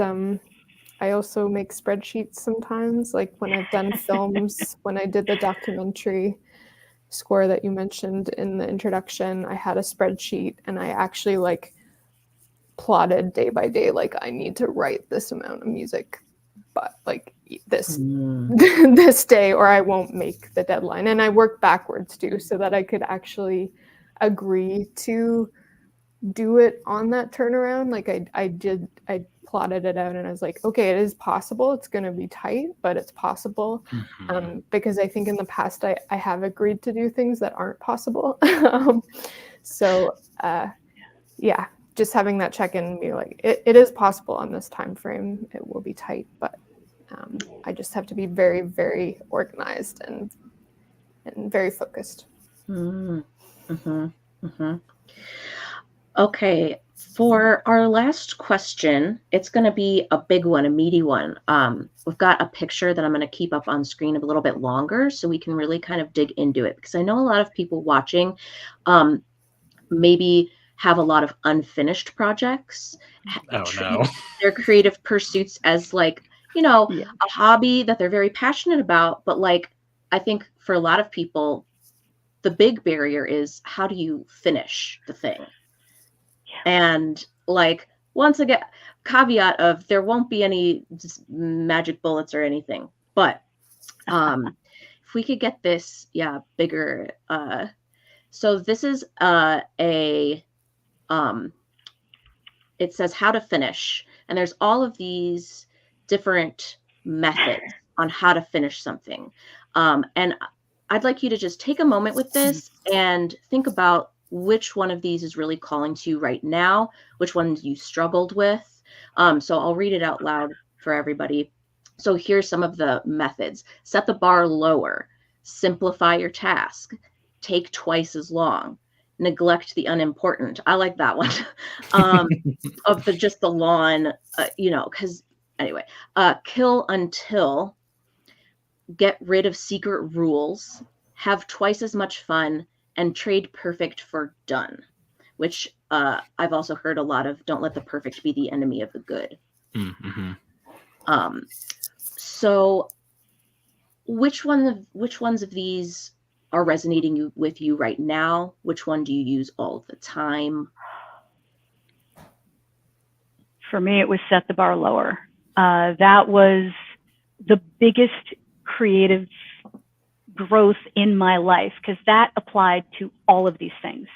I also make spreadsheets sometimes, like when I've done films. When I did the documentary score that you mentioned in the introduction, I had a spreadsheet, and I actually like plotted day by day, like, I need to write this amount of music, but like this this day, or I won't make the deadline. And I worked backwards too, so that I could actually agree to do it on that turnaround. Like I plotted it out, and I was like, okay, it is possible. It's going to be tight, but it's possible. Because I think in the past I have agreed to do things that aren't possible. So yeah, just having that check-in and be like, it is possible on this time frame. It will be tight, but I just have to be very, very organized and very focused. Okay, for our last question, it's going to be a big one, a meaty one. We've got a picture that I'm going to keep up on screen a little bit longer so we can really kind of dig into it, because I know a lot of people watching maybe have a lot of unfinished projects. Their creative pursuits as like, a hobby that they're very passionate about. But like, I think for a lot of people, the big barrier is, how do you finish the thing? And like, once again, caveat of, there won't be any magic bullets or anything, but if we could get this bigger. So this is it says how to finish, and there's all of these different methods on how to finish something. And I'd like you to just take a moment with this and think about which one of these is really calling to you right now, which ones you struggled with. So I'll read it out loud for everybody. So here's some of the methods. Set the bar lower. Simplify your task. Take twice as long. Neglect the unimportant. I like that one. Of just the lawn, because anyway, kill until, get rid of secret rules, have twice as much fun, and trade perfect for done, which I've also heard a lot of, don't let the perfect be the enemy of the good. Mm-hmm. So which ones of these are resonating with you right now? Which one do you use all the time? For me, it was set the bar lower. That was the biggest creative growth in my life, because that applied to all of these things,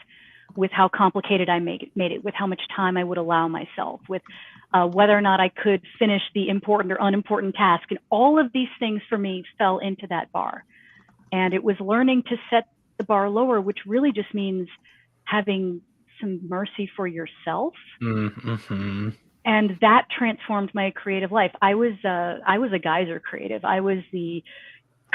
with how complicated I made it, with how much time I would allow myself, with whether or not I could finish the important or unimportant task. And all of these things for me fell into that bar. And it was learning to set the bar lower, which really just means having some mercy for yourself. Mm-hmm. And that transformed my creative life. I was a geyser creative. I was the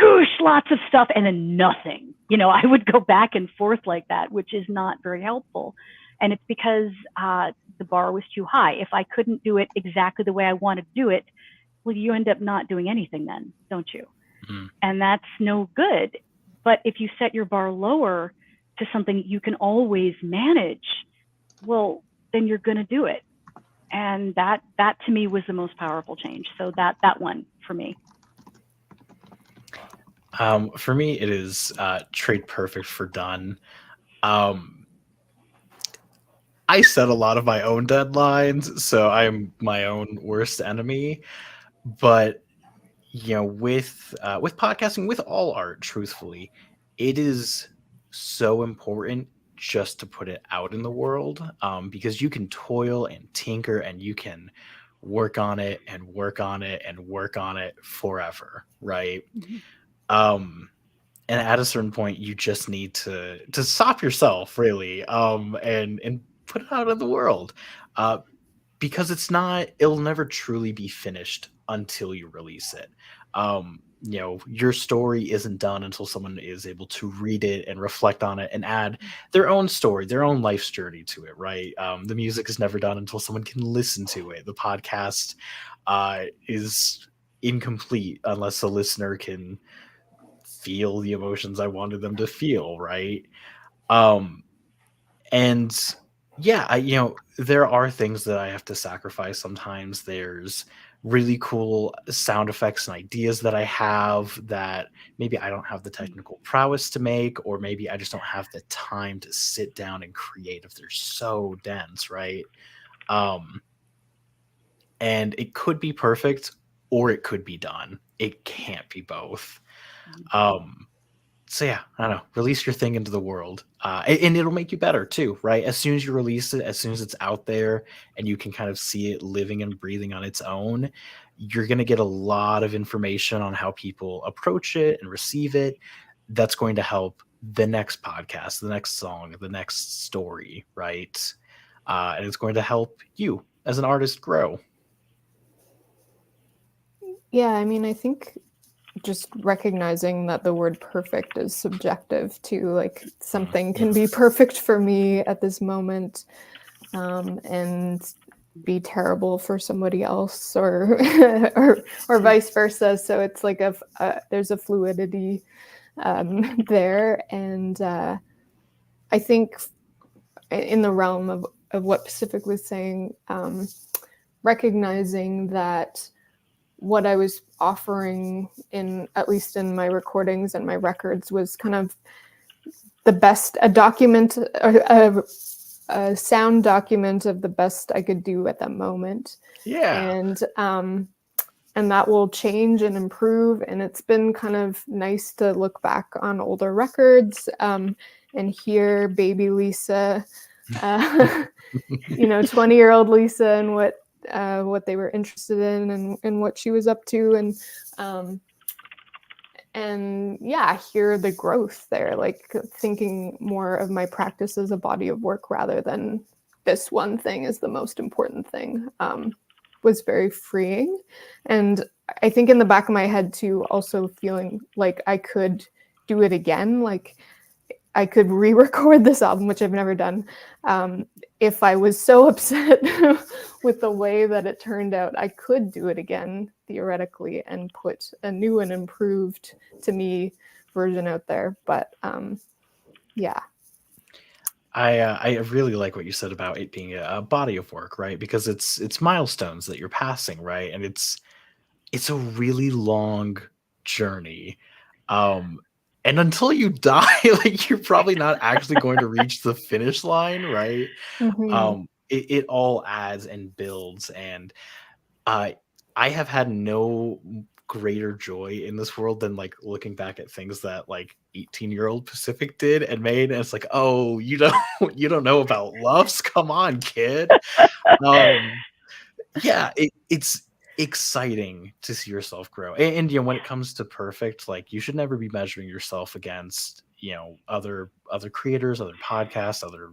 goosh, lots of stuff, and then nothing. I would go back and forth like that, which is not very helpful. And it's because the bar was too high. If I couldn't do it exactly the way I wanted to do it, well, you end up not doing anything then, don't you? Mm. And that's no good. But if you set your bar lower to something you can always manage, well, then you're going to do it. And that to me was the most powerful change. So that one for me. For me, it is trade perfect for done. I set a lot of my own deadlines, so I'm my own worst enemy. But with podcasting, with all art, truthfully, it is so important just to put it out in the world, because you can toil and tinker and you can work on it and work on it and work on it forever, right? Mm-hmm. And at a certain point, you just need to stop yourself, really, and put it out in the world, because it'll never truly be finished until you release it. Your story isn't done until someone is able to read it and reflect on it and add their own story, their own life's journey to it, right? The music is never done until someone can listen to it. The podcast is incomplete unless the listener can feel the emotions I wanted them to feel, right? And yeah, there are things that I have to sacrifice sometimes. There's really cool sound effects and ideas that I have that maybe I don't have the technical prowess to make, or maybe I just don't have the time to sit down and create if they're so dense, right? And it could be perfect or it could be done. It can't be both. So yeah, I don't know, release your thing into the world, and it'll make you better too, right? As soon as you release it, as soon as it's out there and you can kind of see it living and breathing on its own, you're going to get a lot of information on how people approach it and receive it. That's going to help the next podcast, the next song, the next story, right? And it's going to help you as an artist grow. Yeah, I mean, I think just recognizing that the word perfect is subjective too. Like, something can be perfect for me at this moment, and be terrible for somebody else, or or vice versa. So it's like there's a fluidity there, and I think in the realm of what Pacific was saying, recognizing that what I was offering, at least in my recordings and my records, was kind of the best, a sound document of the best I could do at that moment. Yeah. And that will change and improve. And it's been kind of nice to look back on older records and hear baby Lisa, 20-year-old Lisa, and what they were interested in and what she was up to. and yeah, hear the growth there, like thinking more of my practice as a body of work rather than this one thing is the most important thing, was very freeing. And I think in the back of my head too, also feeling like I could do it again, like I could re-record this album, which I've never done. If I was so upset with the way that it turned out, I could do it again theoretically and put a new and improved to me version out there. But yeah. I really like what you said about it being a body of work, right? Because it's milestones that you're passing, right? And it's a really long journey. And until you die, like you're probably not actually going to reach the finish line, right? It all adds and builds. And I have had no greater joy in this world than like looking back at things that like 18-year-old Pacific did and made. And it's like, oh, you don't know about loves? Come on, kid. Yeah, it's exciting to see yourself grow. And you know, when it comes to perfect, like you should never be measuring yourself against, you know, other creators, other podcasts, other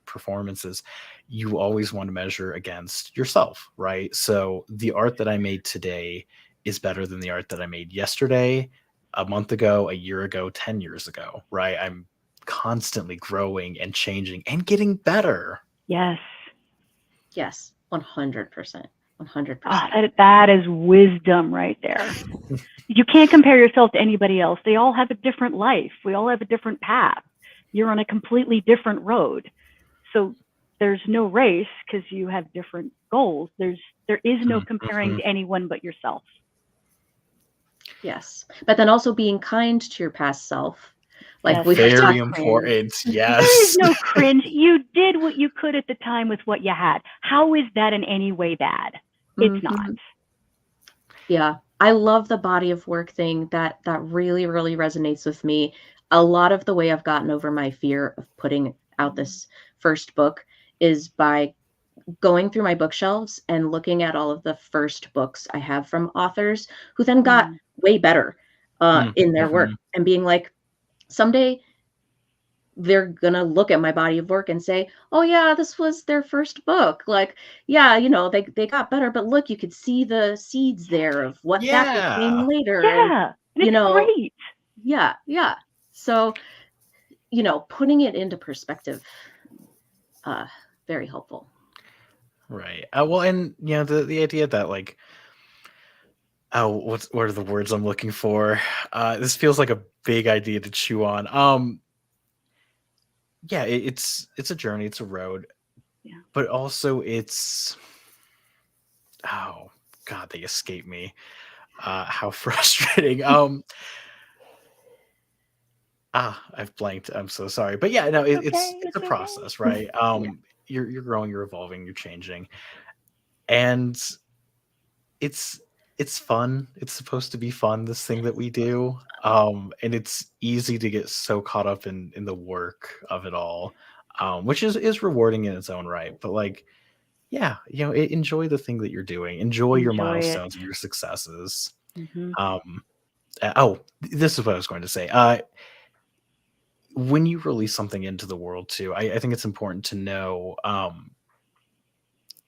performances. You always want to measure against yourself, right? So the art that I made today is better than the art that I made yesterday, a month ago, a year ago, 10 years ago, right? I'm constantly growing and changing and getting better. Yes. Yes, 100%. 100%. That is wisdom right there. You can't compare yourself to anybody else. They all have a different life. We all have a different path. You're on a completely different road. So there's no race because you have different goals. There is no comparing to anyone but yourself. Yes. But then also being kind to your past self. Like Yes. we Very important. Yes. There is no cringe. You did what you could at the time with what you had. How is that in any way bad? It's not. Yeah. I love the body of work thing. That really, really resonates with me. A lot of the way I've gotten over my fear of putting out this first book is by going through my bookshelves and looking at all of the first books I have from authors who then got way better in their work, and being like, someday they're going to look at my body of work and say, oh yeah, this was their first book. Like, yeah, you know, they got better, but look, you could see the seeds there of what that became later. Yeah. And you know, great. Yeah. Yeah. So, you know, putting it into perspective, very helpful. Right. Well, and you know, the idea that like, what are the words I'm looking for? This feels like a big idea to chew on. Yeah, it's a journey, it's a road, but also it's, oh God, they escape me. How frustrating. I've blanked. I'm so sorry, but yeah, no, it's a process, right? You're growing, you're evolving, you're changing, and it's fun. It's supposed to be fun, this thing that we do. And it's easy to get so caught up in the work of it all, which is rewarding in its own right. But like, yeah, you know, enjoy the thing that you're doing. Enjoy your milestones and your successes. This is what I was going to say. When you release something into the world too, I think it's important to know,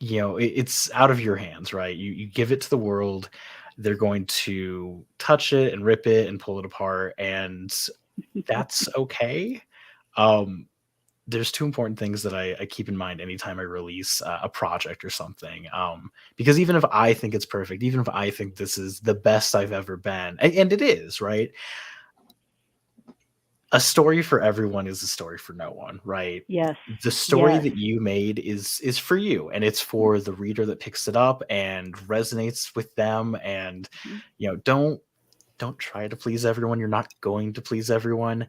you know, it's out of your hands, right? You give it to the world. They're going to touch it and rip it and pull it apart, and that's okay. There's two important things that I keep in mind anytime I release a project or something. Because even if I think it's perfect, even if I think this is the best I've ever been, and it is, right? A story for everyone is a story for no one, right? Yes. The story that you made is for you, and it's for the reader that picks it up and resonates with them. And you know, don't try to please everyone. You're not going to please everyone.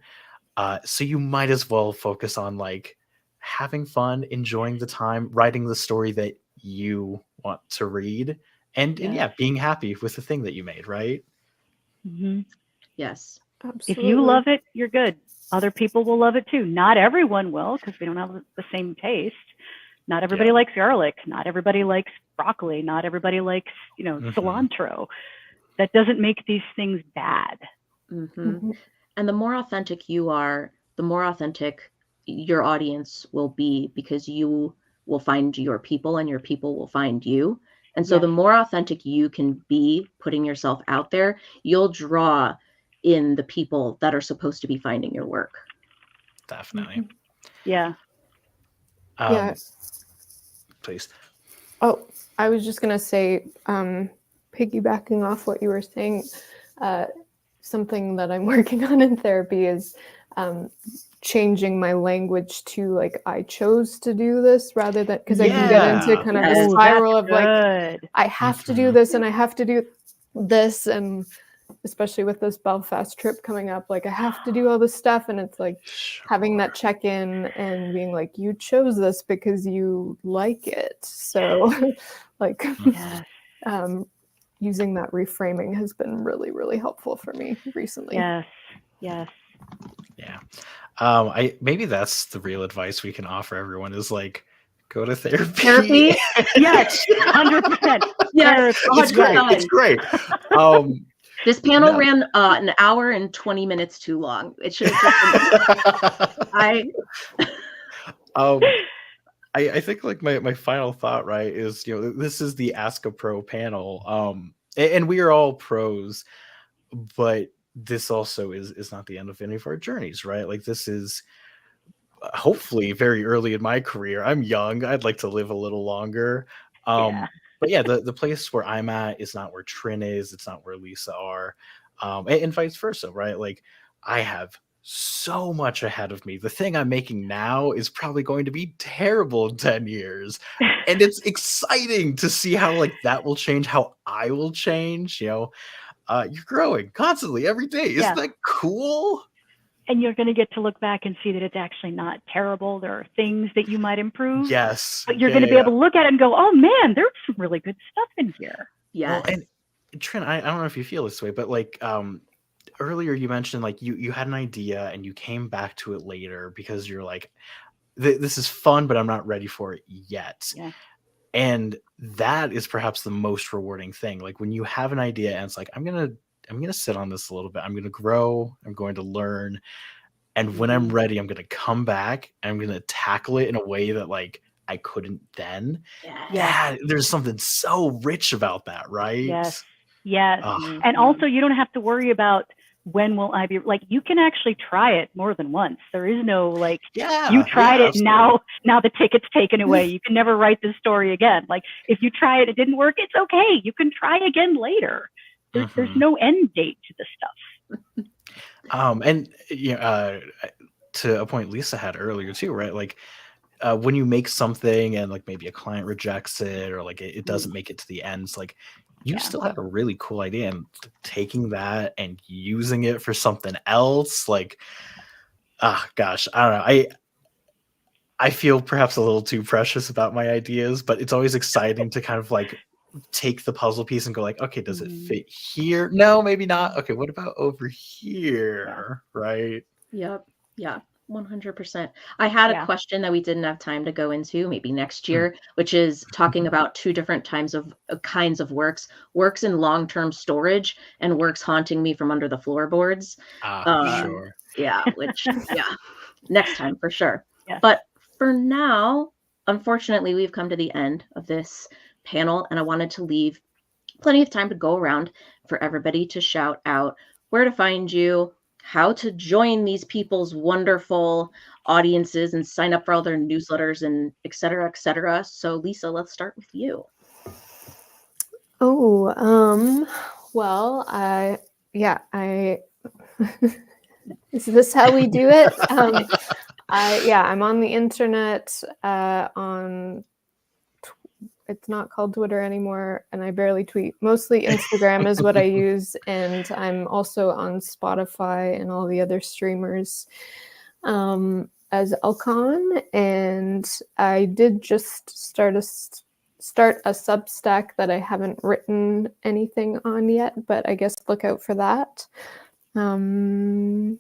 So you might as well focus on like having fun, enjoying the time, writing the story that you want to read, and yeah, being happy with the thing that you made, right? Yes. Absolutely. If you love it, you're good. Other people will love it too. Not everyone will, because we don't have the same taste. Not everybody likes garlic. Not everybody likes broccoli. Not everybody likes, you know, cilantro. That doesn't make these things bad. Mm-hmm. And the more authentic you are, the more authentic your audience will be, because you will find your people and your people will find you. And so Yes. the more authentic you can be putting yourself out there, you'll draw in the people that are supposed to be finding your work. Definitely. Yeah. Yeah. Please. Oh, I was just gonna say, piggybacking off what you were saying, something that I'm working on in therapy is changing my language to like, I chose to do this, rather than, because I can get into kind of a Yes. spiral of like, Good. I have to do this and I have to do this, and especially with this Belfast trip coming up, like I have to do all this stuff, and it's like having that check-in and being like, you chose this because you like it, so like Yes. using that reframing has been really, really helpful for me recently. Yes. Yes. Yeah. Maybe that's the real advice we can offer everyone is like, go to therapy. Yes. 100%. Yes. It's great. 100%. It's great. This panel No. ran an hour and 20 minutes too long. It should have I think like my final thought, right, is, this is the Ask a Pro panel. And we are all pros, but this also is not the end of any of our journeys, right? Like, this is hopefully very early in my career. I'm young. I'd like to live a little longer. But yeah, the place where I'm at is not where Tren is. It's not where Lisa are. And vice versa, right? Like, I have so much ahead of me. The thing I'm making now is probably going to be terrible in 10 years. And it's exciting to see how like that will change, how I will change. You're growing constantly every day. Isn't that cool? And you're going to get to look back and see that it's actually not terrible. There are things that you might improve. Yes. But you're going to be able to look at it and go, oh man, there's some really good stuff in here. Yeah. Well, and Tren, I don't know if you feel this way, but like earlier you mentioned like you had an idea and you came back to it later because you're like, this is fun, but I'm not ready for it yet. Yeah. And that is perhaps the most rewarding thing. Like when you have an idea and it's like, I'm gonna sit on this a little bit. I'm gonna grow. I'm going to learn. And when I'm ready, I'm gonna come back and I'm gonna tackle it in a way that like I couldn't then. Yeah. There's something so rich about that, right? Yes. And also you don't have to worry about when will I be, like, you can actually try it more than once. There is no like, you tried it, now the ticket's taken away. You can never write this story again. Like if you try it, it didn't work, it's okay. You can try again later. There's no end date to this stuff. And to a point Lisa had earlier too, right? Like when you make something and like maybe a client rejects it or like it doesn't make it to the ends, like you still had a really cool idea, and taking that and using it for something else, like, gosh, I don't know. I feel perhaps a little too precious about my ideas, but it's always exciting to kind of like take the puzzle piece and go like, okay, does it fit here? No, maybe not. Okay, what about over here? Right? Yep. Yeah. 100%. I had a question that we didn't have time to go into, maybe next year, which is talking about two different kinds of works in long-term storage and works haunting me from under the floorboards. Sure. Yeah, next time for sure. Yeah. But for now, unfortunately, we've come to the end of this panel, and I wanted to leave plenty of time to go around for everybody to shout out where to find you, how to join these people's wonderful audiences and sign up for all their newsletters and et cetera, et cetera. So Lisa, let's start with you. Well, is this how we do it? I'm on the internet, it's not called Twitter anymore, and I barely tweet. Mostly Instagram is what I use, and I'm also on Spotify and all the other streamers as Alcon. And I did just start a Substack that I haven't written anything on yet, but I guess look out for that. I'm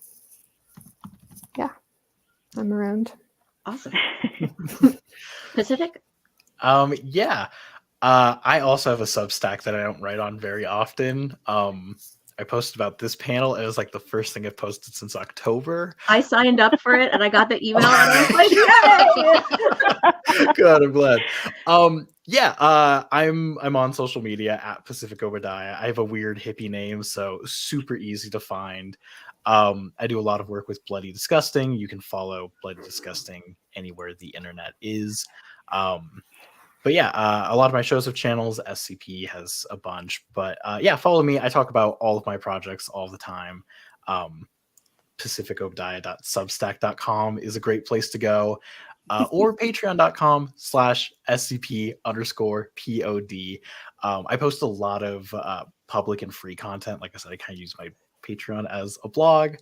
around. Awesome. Pacific? I also have a Substack that I don't write on very often. I posted about this panel. It was like the first thing I've posted since October. I signed up for it and I got the email and I was like, yay! God, I'm glad. I'm on social media at Pacific Obadiah. I have a weird hippie name, so super easy to find. I do a lot of work with Bloody Disgusting. You can follow Bloody Disgusting anywhere the internet is. But yeah, a lot of my shows have channels. SCP has a bunch. But yeah, follow me. I talk about all of my projects all the time. PacificObadiah.substack.com is a great place to go. Or patreon.com/SCP_POD. I post a lot of public and free content. Like I said, I kind of use my Patreon as a blog.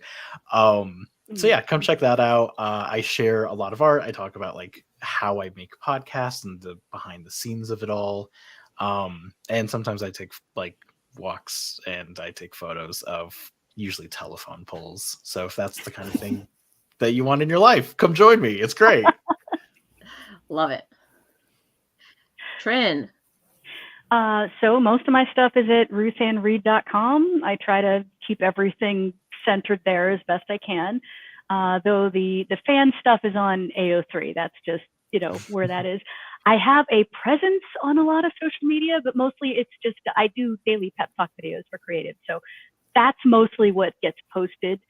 So yeah, come check that out. I share a lot of art. I talk about like how I make podcasts and the behind the scenes of it all. And sometimes I take like walks and I take photos of usually telephone poles. So if that's the kind of thing that you want in your life, come join me. It's great. Love it. Tren. So most of my stuff is at ruthannereid.com. I try to keep everything centered there as best I can. Though the fan stuff is on AO3. That's just, where that is. I have a presence on a lot of social media, but mostly it's just, I do daily pep talk videos for creative. So that's mostly what gets posted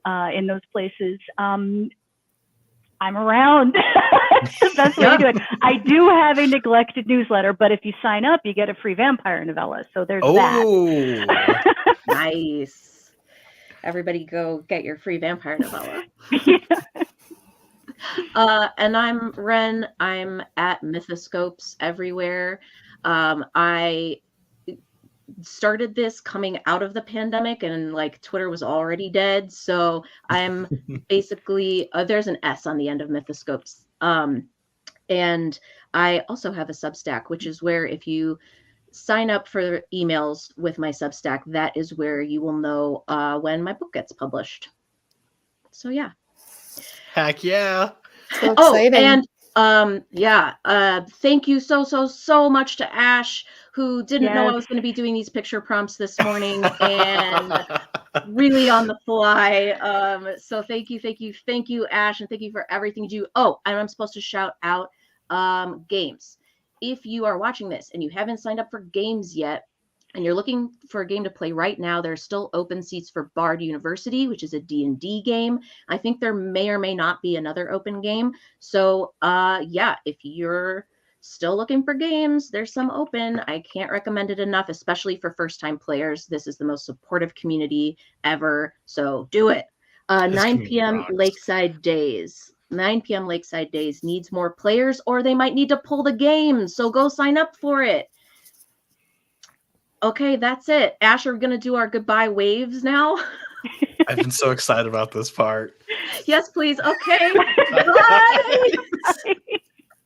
in those places. I'm around. That's the best way to do it. I do have a neglected newsletter, but if you sign up, you get a free vampire novella. So there's that. Nice. Everybody go get your free vampire novella. Yeah. And I'm Ren. I'm at Mythoscopes everywhere. I started this coming out of the pandemic and like Twitter was already dead. So I'm basically, there's an S on the end of Mythoscopes. And I also have a Substack, which is where if you sign up for emails with my Substack, that is where you will know when my book gets published. So yeah. Heck yeah. So exciting. And thank you so much to Ash, who didn't know I was going to be doing these picture prompts this morning and really on the fly. So thank you, Ash, and thank you for everything you do. Oh, and I'm supposed to shout out games. If you are watching this and you haven't signed up for games yet, and you're looking for a game to play right now, there's still open seats for Bard University, which is a D&D game. I think there may or may not be another open game. So if you're still looking for games, there's some open. I can't recommend it enough, especially for first-time players. This is the most supportive community ever. So do it. 9 p.m. Lakeside Days. 9 p.m. Lakeside Days needs more players, or they might need to pull the game. So go sign up for it. Okay, that's it. Ash, are we going to do our goodbye waves now? I've been so excited about this part. Yes, please. Okay. Bye. Bye.